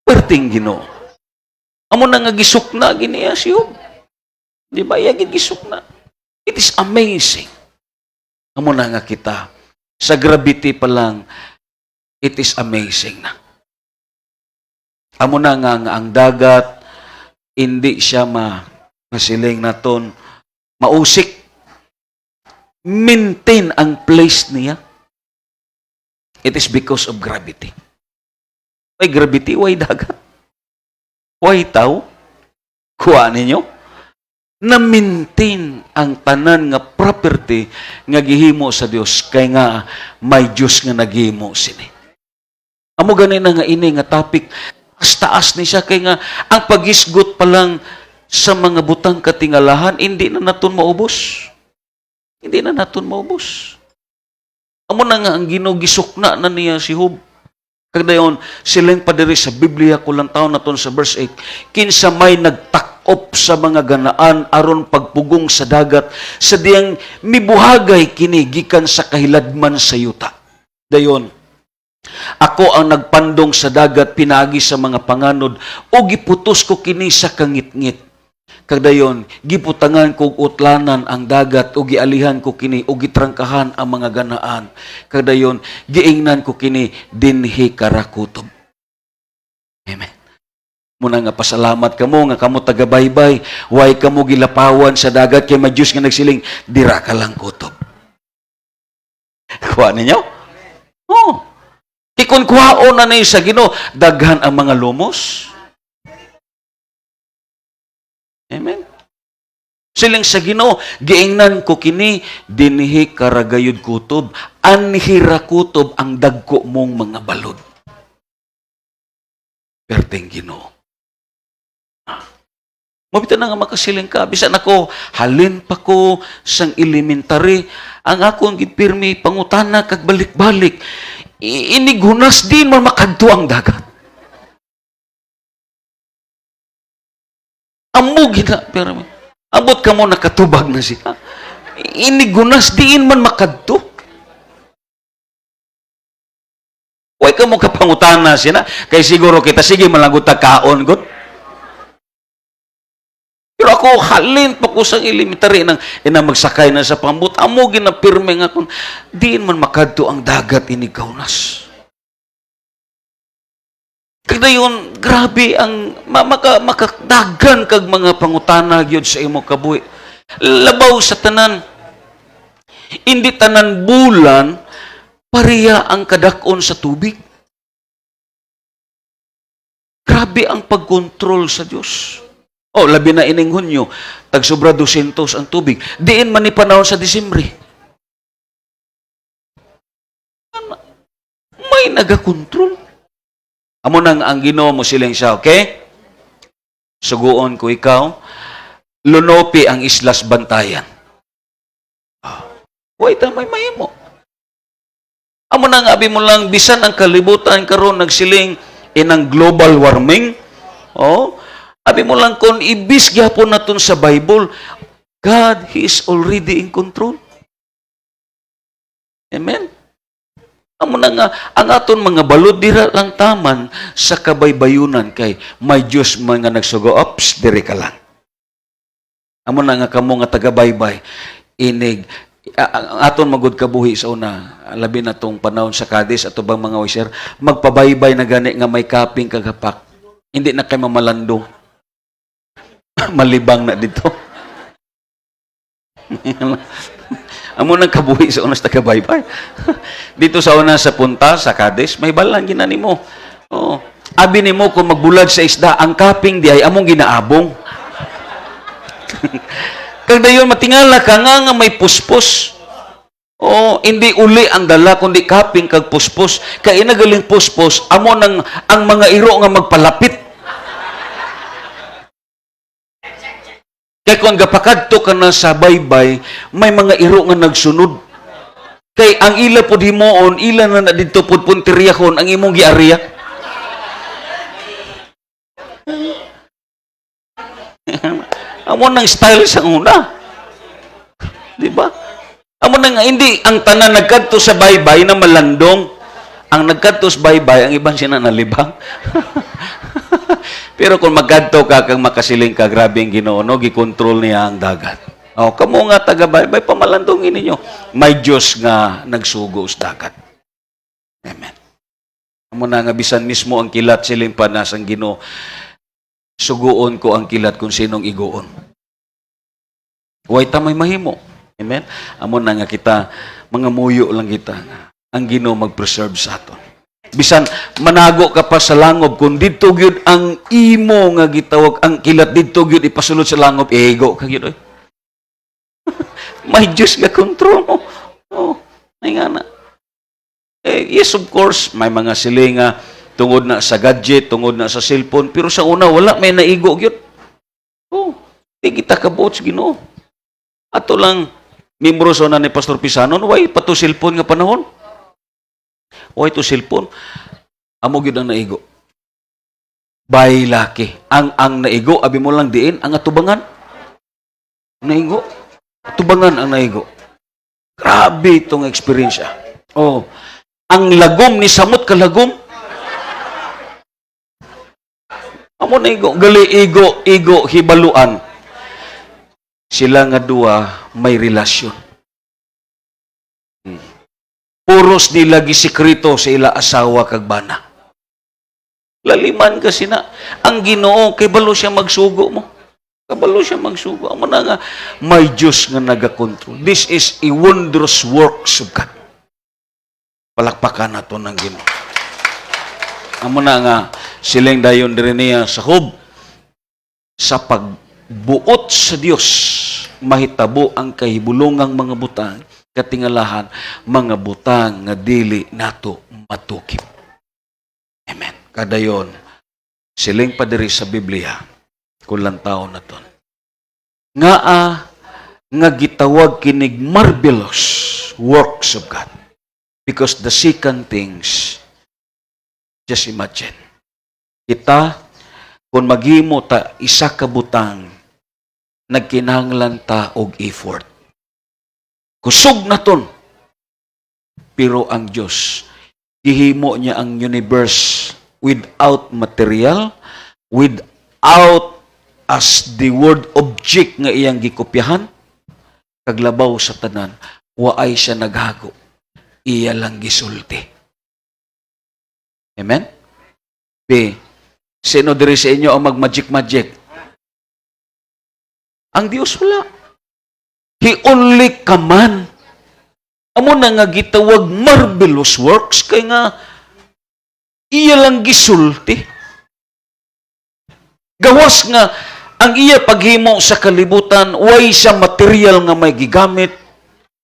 S1: Perting Ginoo. Amo na nga gisuk na giniya si Job. Di ba? Iyagid gisuk na. It is amazing. Amo na nga kita. Sa gravity pa lang, it is amazing na. Amo na nga ang dagat, hindi siya masiling naton, mausik. Maintain ang place niya. It is because of gravity. Why gravity? Why dagat? Why tao? Kuha ninyo? Na-maintain ang tanan nga property nga gihimo sa Dios kay nga may Dios nga naghimo sini. Amo ganin na nga ini nga topic, taas ni siya kay nga ang pagisgot pa lang sa mga butang katingalahan, hindi na naton maubos. Hindi na naton maubos. Amo na nga ang ginugisukna na niya si Job. Kagdayon, silang padiri sa Biblia, kulang taon naton sa verse 8, kinsa may nagtakop sa mga ganaan aron pagpugong sa dagat, sa diyang mibuhagay kini gikan sa kahiladman sa yuta. Dayon, ako ang nagpandong sa dagat, pinagi sa mga panganod, o giputos ko kini sa kangit-ngit. Kagdayon, giputangan kog utlanan ang dagat o gialihan ko kini o gitrangkahan ang mga ganaan. Kagdayon, giingnan ko kini dinhi karakutob. Amen. Muna nga pasalamat kamo nga kamo tagabaybay, way kamo gilapawan sa dagat kay Diyos nga nagsiling dira ka lang kutob. Kuha ninyo? Oh. Ikon kuhaon na sa Ginoo, daghan ang mga lumos. Amen. Siling sa Ginoo, giingnan ko kini dinhi karagayod kutob, anhira kutob ang dagko mong mga balod. Perteng Ginoo. Mabita na nga makasiling ka, bisan ako, halin pa ko sang elementary, ang akong gipirmi pangutana kag balik-balik, inigunas din man makadto ang dagat. Amo gina, pero abot ka mo nakatubag na siya. Inigunas diin man makadto. Huwag ka mo kapangutana siya na, kay siguro kita, sige malagot kaon, God. Pero ako, halin pa ko sa elementary nang magsakay na sa pambut. Amo ginapirme nga kung diin man makadto ang dagat inigaunas. Kaya yun, grabe ang makadagan kag mga pangutana gyud sa imo kabuhi. Labaw sa tanan, hindi tanan bulan, pareha ang kadakon sa tubig. Grabe ang pagkontrol sa Diyos. O, labi na ining Hunyo, tag-sobra 200 ang tubig. Diin man ni panahon sa Disyembre. May nagakontrol. Amo nang ang Ginoo mo siling siya, okay? Suguon ko ikaw, lunopi ang Islas Bantayan. Wait, may mahimo. Amo nang abi mo lang, bisan ang kalibutan karon nagsiling inang global warming. Oh, abi mo lang kung ibis gyapon naton sa Bible, God, He is already in control. Amen? Amo na nga, ang aton mga balod dira lang taman sa kabaybayunan kay may Diyos mga nagsugo, ops, diri ka lang. Amo na nga kamo nga taga-baybay, inig, ang aton magud kabuhi sa una, labi na tong panahon sa Cadiz, ato bang mga wisher, magpabaybay na gani nga may kaping kagapak. Hindi na kayo mamalandong. Malibang na dito. Amo nang kabuhi sa unas taga-baybay. Dito sa una sa punta, sa Cadiz, may balang ginani mo. Oh. Abi ni mo kung magbulag sa isda, ang kaping di ay among ginaabong. Kag dayon matingala ka nga may puspos. Oh, hindi uli ang dala kundi kaping kag puspos. Kay inagaling puspos, amo nang ang mga iro nga magpalapit. Kaya kung gapakadto ka na sa baybay, may mga iro nga nagsunod. Kay ang ila po himoon, ila na dito po puntiriyahon, ang imong giariya. Amo nang style sa una. Di ba? Amo nang hindi ang tanan nagkadto sa baybay na malandong. Ang nagkadto sa baybay, ang iban siya na nalibang. Pero kung magkadto ka kang makasiling ka, grabe ang Ginoo, no? Gikontrol niya ang dagat. O, kamo nga taga-baybay, pamalandongin ninyo. May Diyos nga nagsugo sa dagat. Amen. Amo na nga bisan mismo ang kilat siling panas ang Ginoo. Suguon ko ang kilat kung sinong iguon. Huwag tamay mahimo. Amen. Amo na nga kita, mga muyo lang kita. Ang Ginoo mag-preserve sa aton. Bisan manago ka pa sa langob kung didto gyud ang imo nga gitawag ang kilat didto gyud ipasulod sa langob ego ka gyud. May Diyos nga control mo. Oh, ay nga na. Yes, of course, may mga silinga tungod na sa gadget, tungod na sa cellphone, pero sa una wala may naigo gyud. Oh, di kita kabuot sa Ginoo. Ato lang membro sa ni Pastor Pisanon, way pato cellphone nga panahon. O ito cellphone, amo gyud ang naigo. Bay laki. Ang naigo, abi mo lang diin, ang atubangan. Naigo. Atubangan ang naigo. Grabe itong experience. Oh, ang lagom ni samot kalagom. Amo naigo, gali igo hibaluan. sila nga duwa may relasyon. Puros nila gisikreto sa ila asawa kag bana. Laliman kasi na ang Ginoo kay balo siya magsugo mo. Kabalo siya magsugo. Amo na nga may Diyos nga naga-control. This is a wondrous works of God. Palakpakan nato ng Ginoo. Amo na nga silang dayon diri niya sa hub sa pagbuot sa Dios mahitabo ang kahibulongang mga butang katingalahan mga butang nga dili nato matukip. Amen. Kadayon siling pa diri sa Biblia kulang taon na ton. Nga gitawag kinig marvelous works of God. Because the second things, just imagine, kita, kung maghimo ta isa ka butang, nagkinahanglan ta og effort. Kusog na ton. Pero ang Diyos, gihimo niya ang universe without material, without as the word object nga iyang gikopyahan, kaglabaw sa tanan, waay siya naghago. Iya lang gisulti. Amen? B. Sino diri sa inyo ang mag-magic-magic? Ang Dios wala. He only command. Amo na nga gitawag marvelous works kay nga iya lang gisulti. Gawas nga ang iya paghimo sa kalibutan, way siya material nga may gigamit,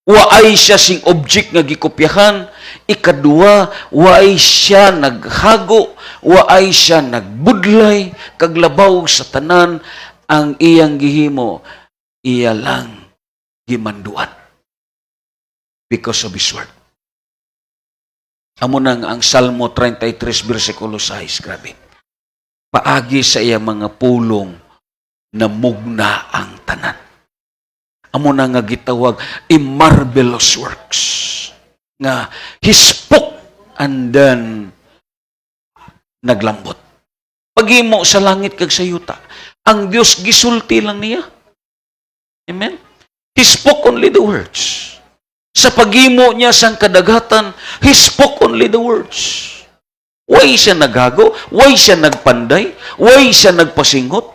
S1: waay siya sing object nga gikopyahan, ikaduwa, waay siya naghago, waay siya nagbudlay, kaglabaw sa tanan, ang iyang gihimo, iya lang gimanduan. Because of His word. Amo nang ang Salmo 33, versikulo 6, grabe. Paagi sa iya mga pulong, na mugna ang tanan. Amo na nga gitawag marvelous works. Nga He spoke and then naglambot. Paghimo sa langit kag sa yuta, ang Dios gisulti lang niya. Amen? He spoke only the words. Sa paghimo niya sang kadagatan, He spoke only the words. Way siya naghago, way siya nagpanday, way siya nagpasingot.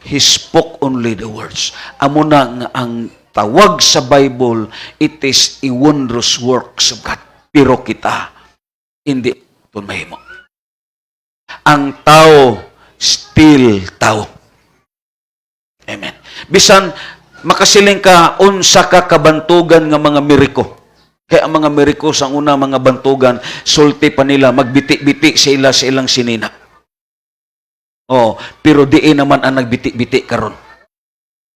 S1: He spoke only the words. Amo na nga ang tawag sa Bible, it is a wondrous works of God. Pero kita, hindi ito mahimo. Ang tao, still tao. Amen. Bisan, makasiling ka, unsa ka kabantugan nga mga miriko. Kaya ang mga miriko sa una mga bantugan, sulti pa nila, magbiti-biti sa ilang sinina. Oh, pero diin naman ang nagbiti-biti karon.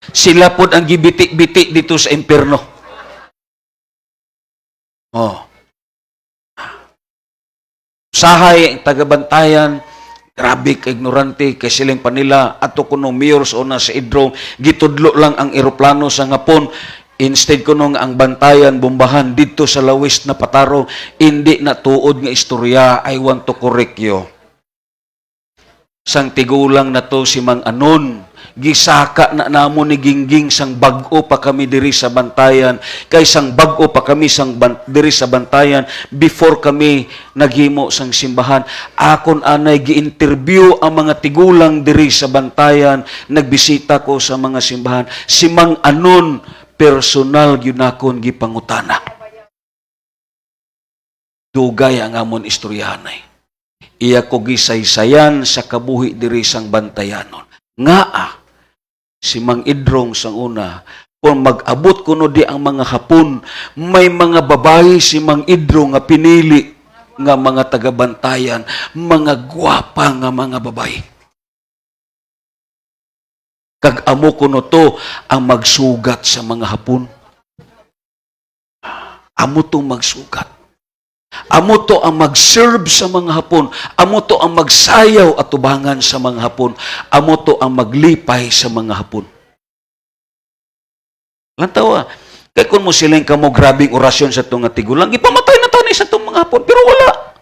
S1: Sila pod ang gibiti-biti dito sa impierno. Oh. Sahay tagabantayan, grabe ka ignorante kay siling pa nila ato kuno mayor sa una sa Idro, gitudlo lang ang eroplano sa ngapon. Instead kuno nga ang bantayan bombahan dito sa lawis na pataro, hindi na tuod nga istorya. I want to correct you. Sang tigulang na to si Mang Anon, gisaka na namon ni Gingging sang bag-o pa kami diri sa bantayan, kay sang bag-o pa kami diri sa bantayan before kami naghimo sang simbahan. Akon anay gi-interview ang mga tigulang diri sa bantayan, nagbisita ko sa mga simbahan. Si Mang Anon, personal gyud nakon gipangutana. Dugay ang amon istoryahanay. Iya ko gisaysayan sa kabuhi diri sang bantayanon. Si Mang Idrong sang una, kung mag-abot kuno di ang mga Hapon, may mga babae si Mang Idrong nga pinili nga mga taga-bantayan, mga gwapa nga mga babae. Kag amo kuno to ang magsugat sa mga Hapon. Amo tong magsugat. Amo to ang mag-serve sa mga Hapon. Amo to ang magsayaw at tubangan sa mga Hapon. Amo to ang maglipay sa mga Hapon. Lantawa, kaya kung mo silang kamo grabing orasyon sa itong tigulang, ipamatay na tani sa itong mga Hapon. Pero wala.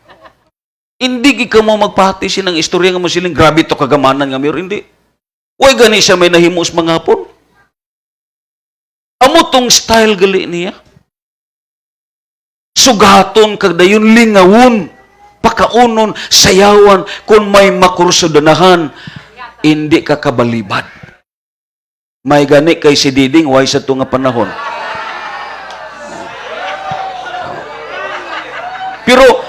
S1: Hindi ka mo magpahati silang istorya nga mo silang grabe to kagamanan nga mayroon. Hindi. Uy, gani siya may nahimos mga Hapon. Amo tong style gali niya. Sugaton kag dayon lingawon, pakaunon, sayawan kung may makursudanahan, hindi ka kabalibad. May gani kay si Diding way sa tunga panahon. Pero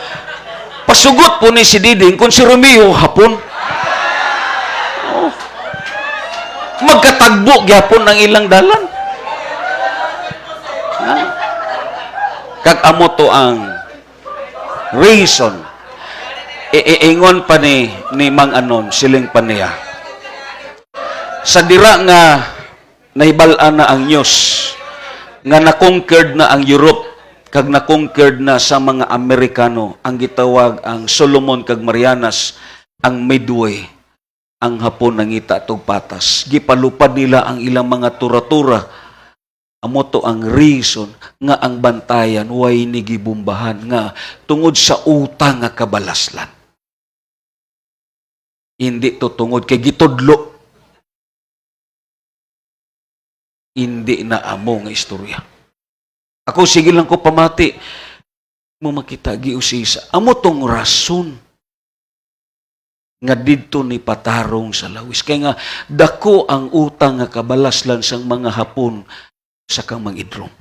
S1: pasugot po ni si Diding kung si Romeo hapon. Magkatagbo gyapon ang ilang dalan. Kag amo to ang reason. Iingon pa ni Mang Anon, siling pa niya. Sa dira nga nahibal-an na ang news, nga na-conquered na ang Europe, kag na-conquered na sa mga Amerikano, ang gitawag ang Solomon kag Marianas, ang Midway, ang Hapon nangita tog patas. Gipalupad nila ang ilang mga tura-tura. Amo to ang reason nga ang bantayan way ni gibumbahan nga tungod sa utang nga kabalaslan. Hindi to tungod kay gitudlo. Hindi na amo nga istorya. Ako sige lang ko pamati mo makita giusisa. Amo tong rason nga didto ni patarong sa lawis. Kaya nga dako ang utang nga kabalaslan sang mga Hapon sa kang mangidrom.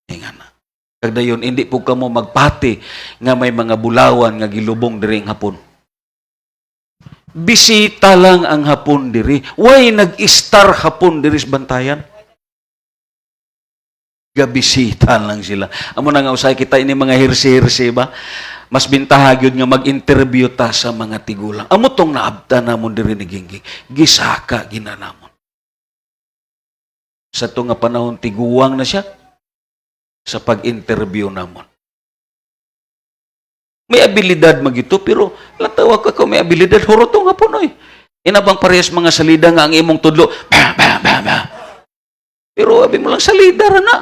S1: Nga na. Kagdayon, hindi po ka mo magpati nga may mga bulawan nga gilubong diri ang Hapon. Bisita lang ang Hapon diri. Why nag-star Hapon diri sa bantayan? Gabisita lang sila. Amo na nga usay kita ini mga hirsi-hirsi ba? Mas bintaha gyud nga mag-interview ta sa mga tigulang. Amo tong naabta namon diri ni Gingging. Gisaka ginanamon. Sa ito nga panahon, tiguwang na siya sa pag-interview namon. May abilidad magito, pero latawag ka may abilidad, horotong nga po, noy. Inabang parehas mga salida nga ang imong tudlo, bah, bah, bah, bah. Pero abi mo lang salida na.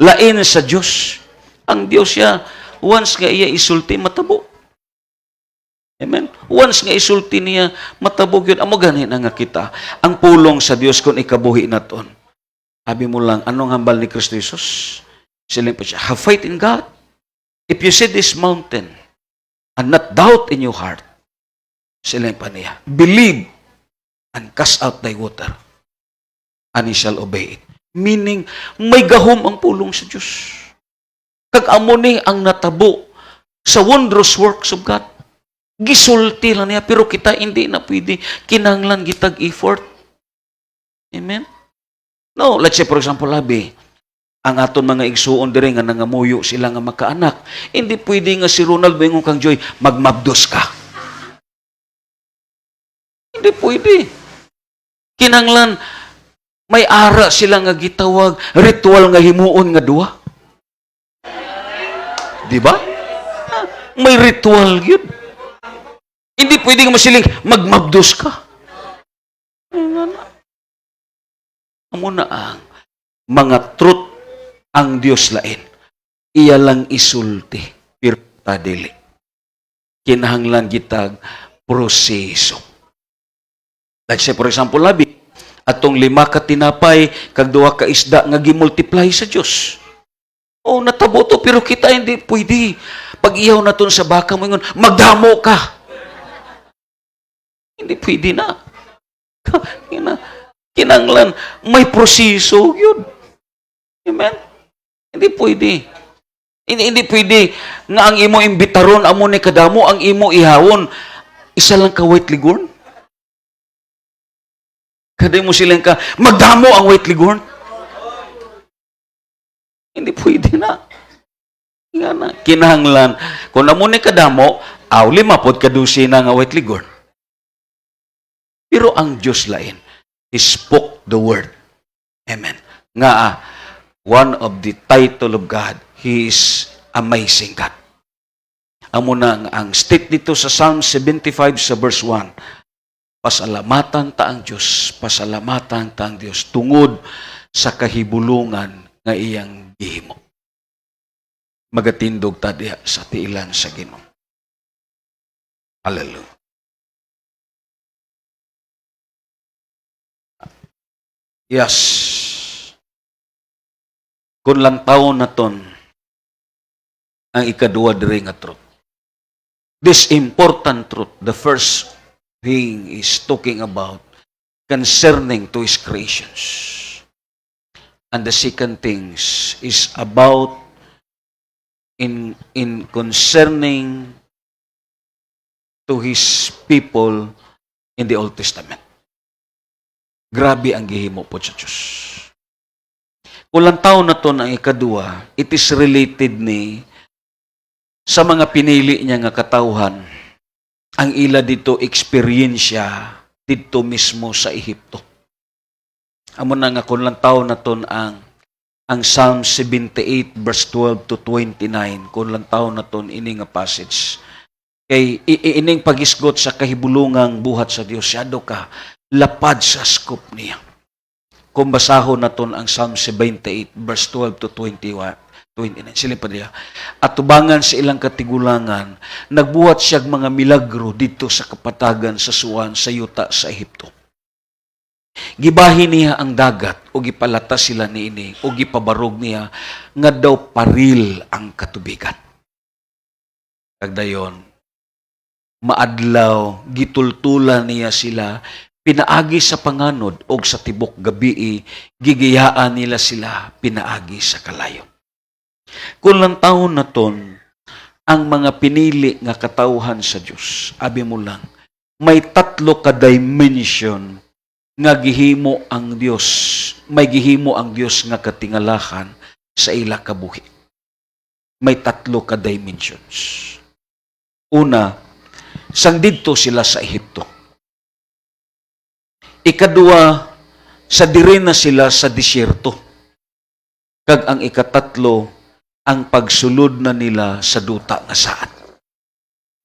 S1: Lain sa Diyos. Ang Diyos siya, once nga iya isulti, matabo. Amen? Once nga isulti niya, matabog yun. Amo ganin nga kita. Ang pulong sa Diyos kung ikabuhi naton. Sabi mo lang, anong hambal ni Kristo Jesus? Siling pa siya, have faith in God. If you see this mountain and not doubt in your heart, siling pa niya, believe and cast out thy water and he shall obey it. Meaning, may gahom ang pulong sa Diyos. Kag amo ni ang natabo sa wondrous works of God. Gisulti lang niya, pero kita hindi na pwede. Kinanglan gitag effort. Amen? No, let's say for example, labi, ang aton mga igsuon dire nga nangamuyo sila nga makaanak. Hindi pwede nga si Ronald Bengon kang Joy, magmabdos ka. Hindi pwede. Kinanglan, may ara sila nga gitawag, ritual nga himuon nga duwa. Di ba? May ritual yun. Hindi pwedeng masiling, magmabdos ka. Amo na ang mga truth ang Diyos lain. Iya lang isulti, pero tadili. Kinahanglan gitag proseso. Like say, for example, labi, atong 5 ka tinapay, kag 2 ka isda nga gimultiply sa Diyos. Oh, natabo to, pero kita hindi pwede. Pag iyaw na to sa baka mo, magdamo ka. Hindi pwede na. Kinanglan, may proseso yun. Amen? Hindi pwede. Hindi pwede nga ang imo imbitaron, amo ni kadamo, ang imo ihawon, isa lang ka white ligorn. Kada mo silang ka, magdamo ang white ligorn. Hindi pwede na. Kinahanglan, kung amo ni kadamo, 5 pod kadusi na nga white ligorn. Pero ang Diyos lain, He spoke the word. Amen. Nga, one of the title of God, He is amazing God. Amo na ang state dito sa Psalm 75 sa verse 1, pasalamatan ta ang Diyos, pasalamatan ta ang Diyos, tungod sa kahibulungan nga iyang gihimo. Magatindog ta diha sa tiilan sa Ginoo. Hallelujah. Yes. Kung lang taon na ton, ang ikaduwa diri nga truth. This important truth, the first thing is talking about concerning to His creations. And the second things is about in concerning to His people in the Old Testament. Grabe ang gihimo po sa Diyos. Kulang taon na to ang ikaduwa, it is related ni sa mga pinili niya nga katawhan, ang ila dito eksperyensya dito mismo sa Ehipto. Amo na nga kulang taon na to ang Psalm 78 verse 12 to 29, kulang taon na to ini nga passage. Kay ining pagisgot sa kahibulungang buhat sa Dios, syado ka lapad sa scope niya. Kung basahon naton ang Psalm 78 verse 12 to 29, sila pa niya. At tubangan sa ilang katigulangan, nagbuhat siya mga milagro dito sa kapatagan sa Suwan, sa yuta, sa Ehipto. Gibahin niya ang dagat o gipalata sila niini o gipabarog niya nga daw paril ang katubigan. Kagdayon, maadlaw, gitultulan niya sila, pinaagi sa panganod o sa tibok gabi, gigiyaan nila sila, pinaagi sa kalayo. Kung lang taon na ton, ang mga pinili nga katawhan sa Diyos, abi mo lang, may tatlo ka dimension nga gihimo ang Diyos, may gihimo ang Diyos nga katingalahan sa ila kabuhi. May tatlo ka dimensions. Una, sang didto sila sa Ehipto. Ikadua, sa diri na sila sa disyerto. Kag ang ikatatlo, ang pagsulod na nila sa duta nga saan.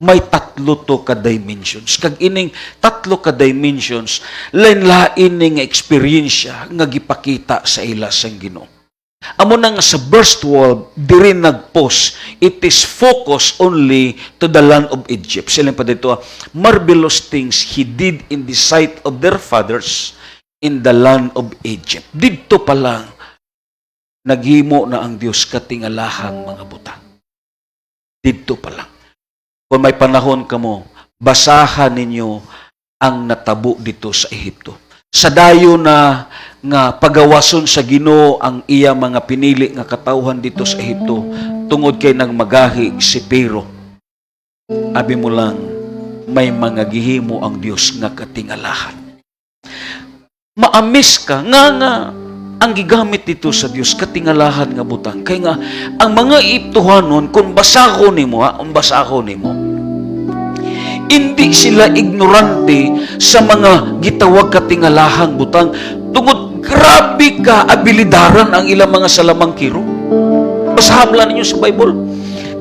S1: May tatlo to ka dimensions. Kag ining tatlo ka dimensions, lain-lain nga eksperyensya nga gipakita sa ila sang Ginoo. Amo na nga sa verse 12, diri nagpos, it is focused only to the land of Egypt. Sila pa dito, marvelous things He did in the sight of their fathers in the land of Egypt. Dito pa lang, naghimo na ang Diyos katingalahang mga butang. Dito pa lang. Kung may panahon kamo, basahan ninyo ang natabo dito sa Ehipto. Sa dayo na nga pagawason sa Ginoo ang iya mga pinili nga katawhan dito sa Ehipto, tungod kay nang magahig si Pero. Abi mo lang, may mga gihimo ang Diyos nga katingalahan. Maamis ka nga ang gigamit dito sa Dios katingalahan nga butang. Kay nga ang mga iptuhanon kung basahon nimo, hindi sila ignorante sa mga gitawag katingalahang butang. Tungod grabe ka abilidaran ang ilang mga salamangkiro. Basahan ninyo sa Bible.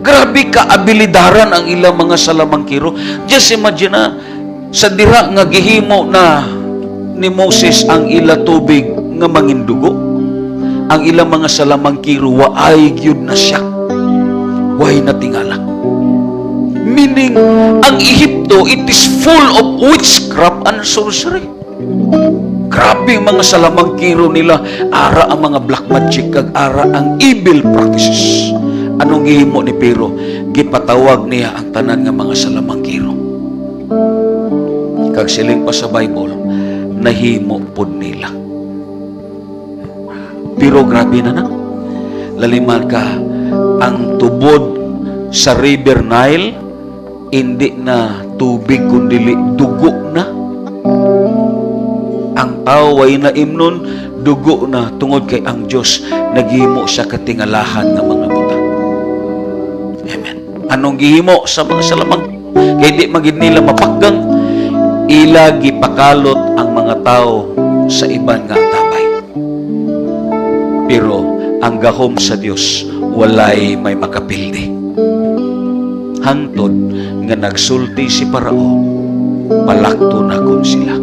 S1: Grabe ka abilidaran ang ilang mga salamangkiro. Just imagine na sa dira nga gihimo na ni Moses ang ila tubig nga mangindugo, ang ilang mga salamangkiro waay gyud na siya, waay na tingala. Meaning, ang Ehipto, it is full of witchcraft and sorcery. Grabe ang mga salamangkiro nila, ara ang mga black magic, kag ara ang evil practices. Anong gihimo ni Pero? Gipatawag niya ang tanan nga mga salamangkiro. Kag siling pa sa Bible, nahimo pod nila. Pero grabe na. Laliman ka, ang tubod sa River Nile, hindi na tubig kundi dugo na. Ang tao ay naimnon, dugo na, tungod kay ang Diyos naghimo sa katingalahan ng mga butang. Amen. Anong gihimo sa mga salamang? Kaya di magid nila mapakgang, ila gipakalot ang mga tao sa iban nga tabay. Pero ang gahom sa Dios walay may makapildi. Hangtod nga nagsulti si Parao, palakto na kun sila.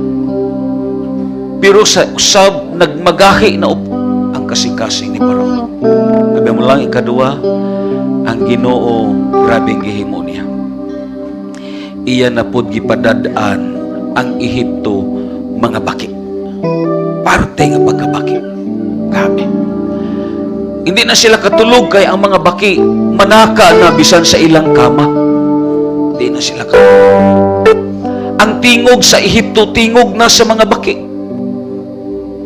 S1: Pero sa usab nagmagahi na ang kasing-kasing ni Parao. Sabi mo lang ikadua, ang Ginoo grabeng gihimo niya. Iya na pod gipadad-an ang Ehipto mga baki. parte nga pagkabaki. Grabe. Hindi na sila katulog kay ang mga baki manaka na bisan sa ilang kama. Hindi na sila katulog. Ang tingog sa Ehipto, tingog na sa mga baki.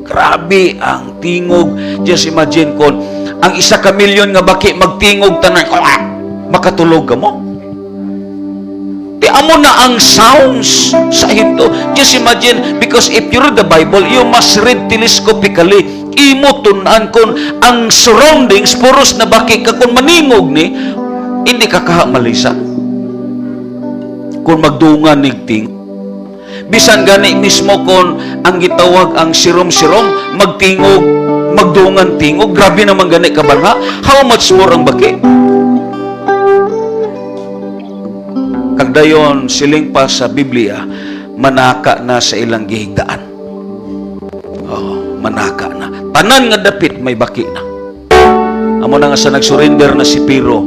S1: Grabe ang tingog. Just imagine kon ang 1,000,000 nga baki magtingog tanan, makatulog ka mo? Di amo na ang sounds sa Ehipto. Just imagine, because if you read the Bible, you must read telescopically. Imo tunan kon ang surroundings puros na baki ka kun maningog ni hindi ka kahamalisa kung magdungan nigting bisan gani mismo kon ang gitawag ang sirom-sirom magtingog magdungan tingog, grabe naman gani kabarha. How much more ang baki? Kagdayon siling pa sa Biblia manaka na sa ilang gihigdaan. Manaka na. Tanan nga dapit may baki na. Amo na nga sa nagsurrender na si Piro,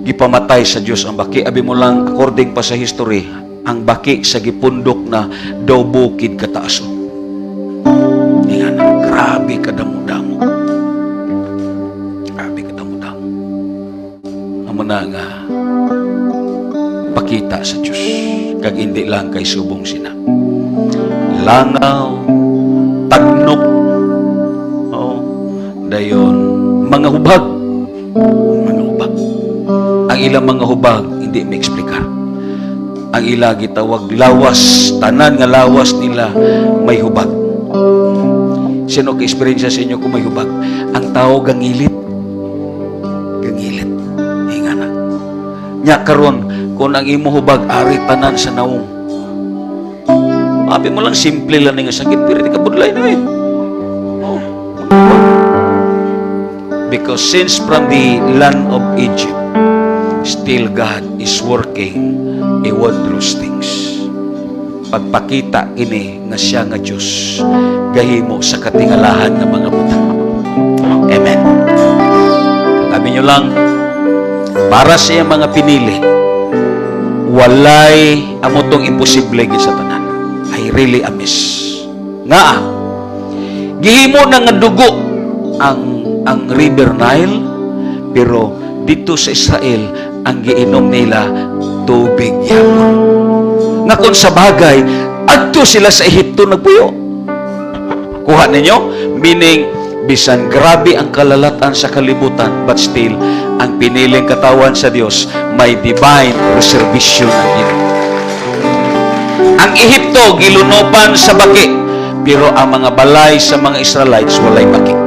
S1: gipamatay sa Dios ang baki. Abi mo lang, according pa sa history, ang baki sa gipundok na daw bukid kataason. Yan, grabe kadamo-damo. Grabe kadamo-damo. Amo na nga pakita sa Dios. Kag hindi lang kay subong sina. Langaw, tagnok, dayon mga hubag. Ang ilang mga hubag hindi ma-explicar. Ang ila gitawag lawas, tanan nga lawas nila may hubag. Sino ka-experience sa inyo kung may hubag? Ang tao gangilit. Gangilit. Hinga na. Nya karon kung ang imo hubag ari tanan sa naong. Mabi mo lang simple lang nga sakit pero di ka budlay na eh. Because since from the land of Egypt, still God is working a wondrous things. Pagpakita ini nga siya nga Diyos, gahimo sa katingalahan ng mga butang. Amen. Sabi nyo lang, para sa iyang mga pinili, walay amotong imposible gid sa tanan. I really amiss. Nga, gihimo na nga dugo ang River Nile, pero dito sa Israel ang giinom nila tubig yapon. Nga kung sa bagay adto sila sa Ehipto nagpuyo. Kuha ninyo, meaning bisan grabe ang kalalatan sa kalibutan, but still ang piniling katawan sa Dios may divine reservation ang Ginoo. Ang Ehipto gilunopan sa baki, pero ang mga balay sa mga Israelites walay baki.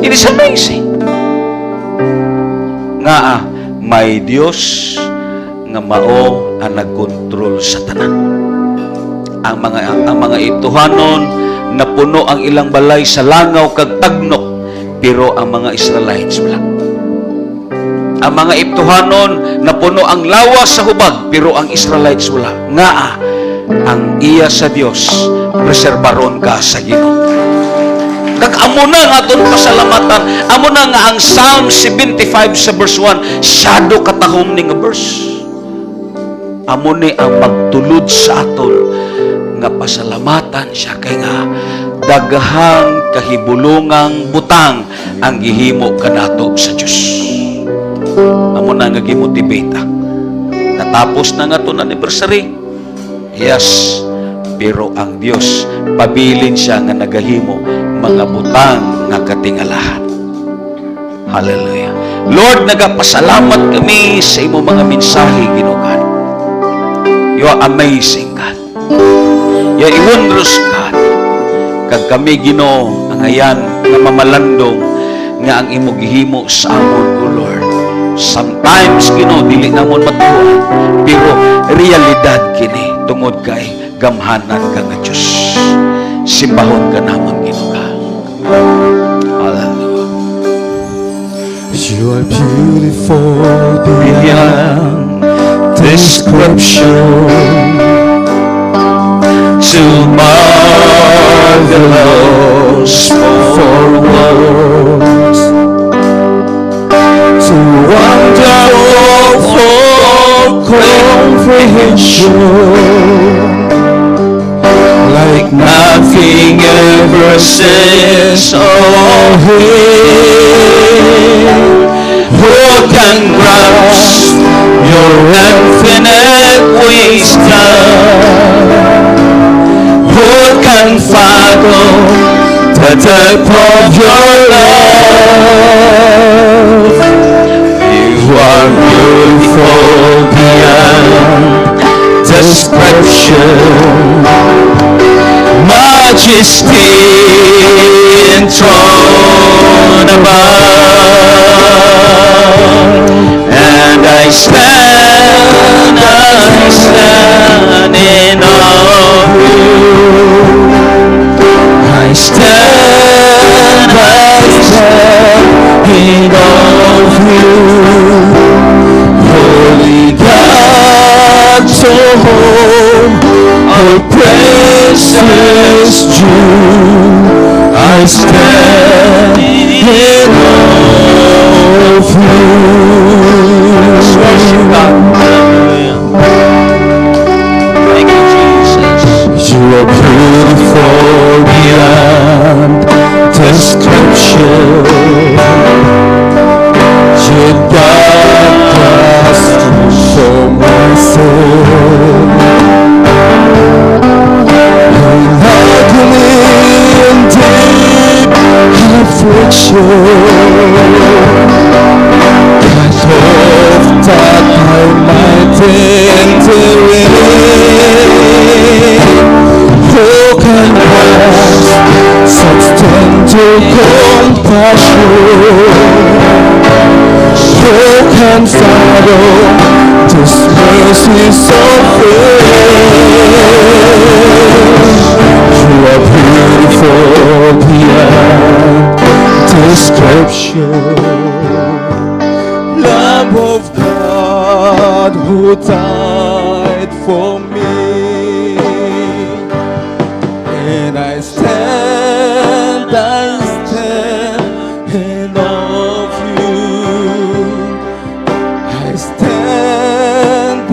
S1: It is amazing. Nga may Dios nga mao ang nagkontrol sa tanan. Ang mga ituhanon napuno ang ilang balay sa langaw kag tagnok, pero ang mga Israelites wala. Ang mga ituhanon napuno ang lawas sa hubag, pero ang Israelites wala. Nga ang iya sa Dios preserbaron ka sa Ginoo. Kag amo na nga aton pasalamatan, amo na nga ang Psalm 75 sa verse 1, shadow katahom ni nga verse. Amo ni ang magtulod sa aton nga pasalamatan siya kay nga daghang kahibulungang butang ang gihimo kanato sa Dios. Amo na nga gimotivate. Natapos na nga aton anniversary. Yes, pero ang Dios pabilin siya nga nagahimo mga butang nga katingalahan. Hallelujah. Lord, nagapasalamat kami sa imo mga mensahe, Ginoo God. You are amazing, God. You are a wondrous God. Kag kami, Ginoo, ang ayan nga mamalandong nga ang imo gihimo sa amon, O Lord. Sometimes, Ginoo, dili namon matuon, pero realidad kini tungod kay gamhanan ka nga Diyos. Simbahon ka naman, Ginoo. Hallelujah.
S2: You are beautiful beyond description, too marvelous for words, too wonderful for comprehension. Like nothing ever says, oh, Him. Who can grasp your infinite wisdom? Who can fathom the depth of your love? You are beautiful beyond description, majesty enthroned above, and I stand in awe of you. I stand in awe of you. Holy God, to whom all praises due, I stand in awe of you. Let's worship God. Thank you, Jesus. You are beautiful beyond description. You died for my sin. And agony and deep affliction, I hope that I might enter in. Who can grasp such tender compassion? Who can fathom this mercy so great? You are beautiful beyond description. Lamb of God who died for me, and I stand in awe of you. I stand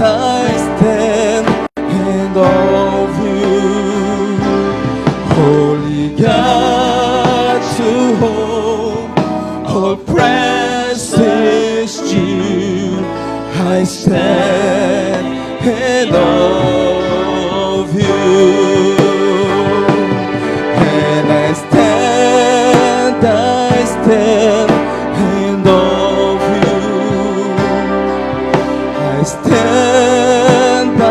S2: in awe of you. Holy God, to whom all praise is due, I stand in awe of you. And I stand in awe of you. I stand in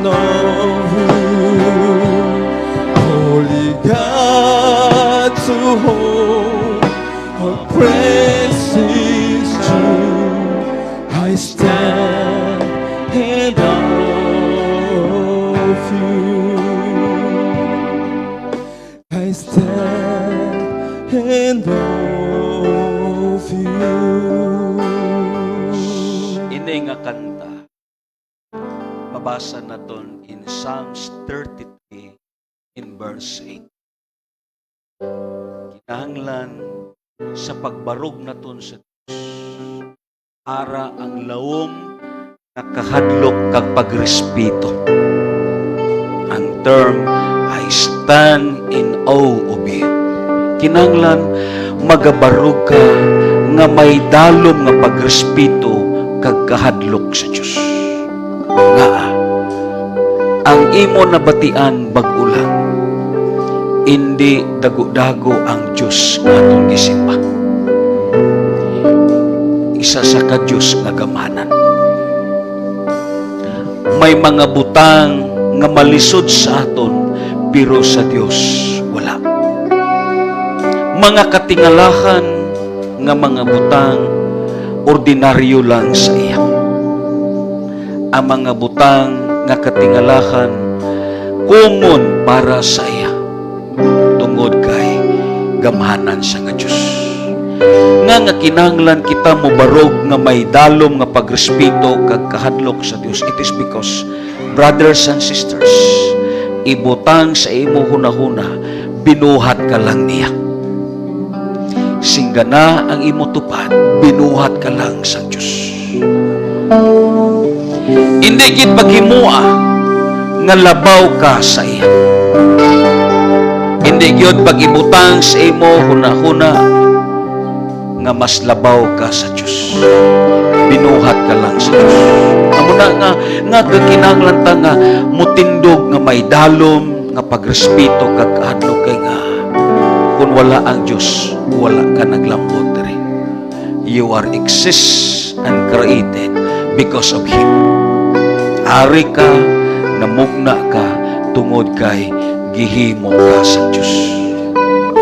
S2: awe of you. Holy God, to whom all praise is due, I stand in awe of you. I stand in awe of you.
S1: Ini nga kanta, mabasa naton in Psalms 33 in verse 8. Kinahanglan sa pagbarog naton sa Dios, ara ang lawom nga kahadlok kag pagrespeto. Ang term, I stand in awe of you. Kinahanglan magabarog ka nga may dalom nga pagrespeto kag kahadlok sa Dios. Nga ang imo nabatian bag-o lang, hindi dago-dago ang Dios nga atong gisimba. Isa sa ka Dios nga gamanan. May mga butang nga malisod sa aton, pero sa Dios wala. Mga katingalahan nga mga butang ordinaryo lang sa iya. Ang mga butang nga katingalahan common para sa iya, tungod kay gamhanan sa nga Dios. Nga kinahanglan kita mo barog nga may dalom nga pagrespeto kag kahadlok sa Dios. It is because, brothers and sisters, ibutang sa imo hunahuna, binuhat ka lang niya. Singgana ang imo tupad, binuhat ka lang sa Diyos. Hindi gid paghimua nga labaw ka sa iya. Hindi gyud pag-ibutang sa imo huna-huna nga mas labaw ka sa Dios. Binuhat ka lang sa Dios. Amo na nga kakinahanglan ta nga mutindog nga may dalom nga pagrespeto kag kahadlok kay nga kung wala ang Dios, wala ka naglambot diri. You are exist and created because of Him. Ari ka, namugna ka, tungod kay gihimo ka sa Diyos.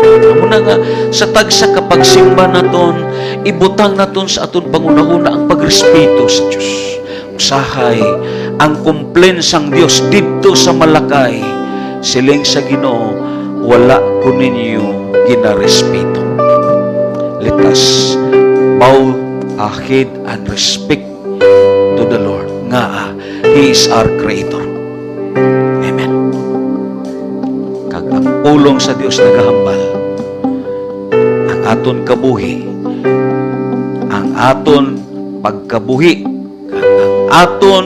S1: Amo na nga, sa tagsa kapag simba naton, ibutang naton sa aton pangunahuna ang pagrespeto sa Diyos. Usahay, ang kumplensang Diyos dito sa Malakay, siling sa Ginoo, wala ko ninyo ginarespeto. Let us bow our head and respect to the Lord. Nga, He is our Creator. Amen. Kag ang pulong sa Dios nagahambal, ang aton kabuhi, ang aton pagkabuhi, kag ang aton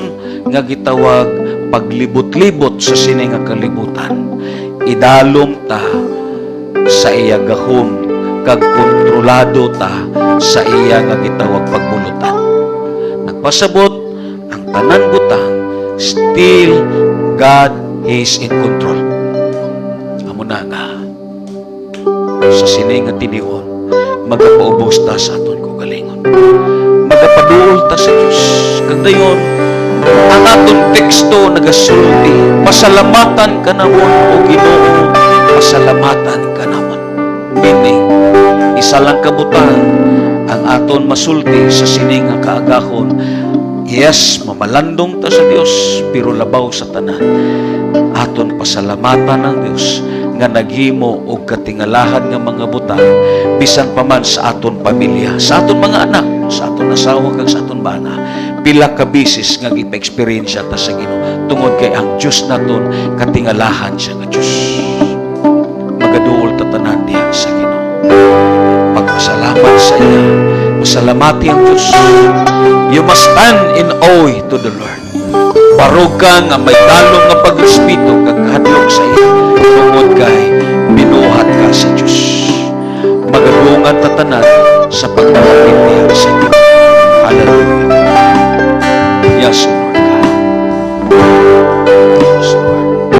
S1: nga gitawag paglibot-libot sa sini nga kalibutan, idalom ta sa iya gahom, kag kontrolado ta sa iya nga gitawag pagbulutan. Nagpasabot ang tanan butang, still God is in control. Amo na nga sa sini nga tinion, magapaubos ta sa aton kaugalingon, magapaduol ta sa Dios. Kag dayon ang aton teksto nagasulti, pasalamatan ka namon o Ginoo, pasalamatan ka namon. Meaning, isa lang kabutang ang aton masulti sa sining nga kaagahon. Yes, mamalandong ta sa Dios, pero labaw sa tanan. Aton pasalamatan ng Dios nga naghimo og katingalahan nga mga butang bisan pa man sa aton pamilya, sa aton mga anak, sa aton asawa kag sa aton bana. Pila ka bisis nga gipa-eksperyensya ta sa Ginoo tungod kay ang Dios naton katingalahan siya nga Dios. Magaduol ta tanan diha sa Ginoo. Pagpasalamat sa iya, pasalamati ang Dios. You must stand in awe to the Lord. Barog ka nga may dalong nga pagrespeto kag kahadlok sa iya tungod kay binuhat ka sa Dios. Magadungan ta tanan sa pagpalapit niya sa Ginoo. Hallelujah. Yes,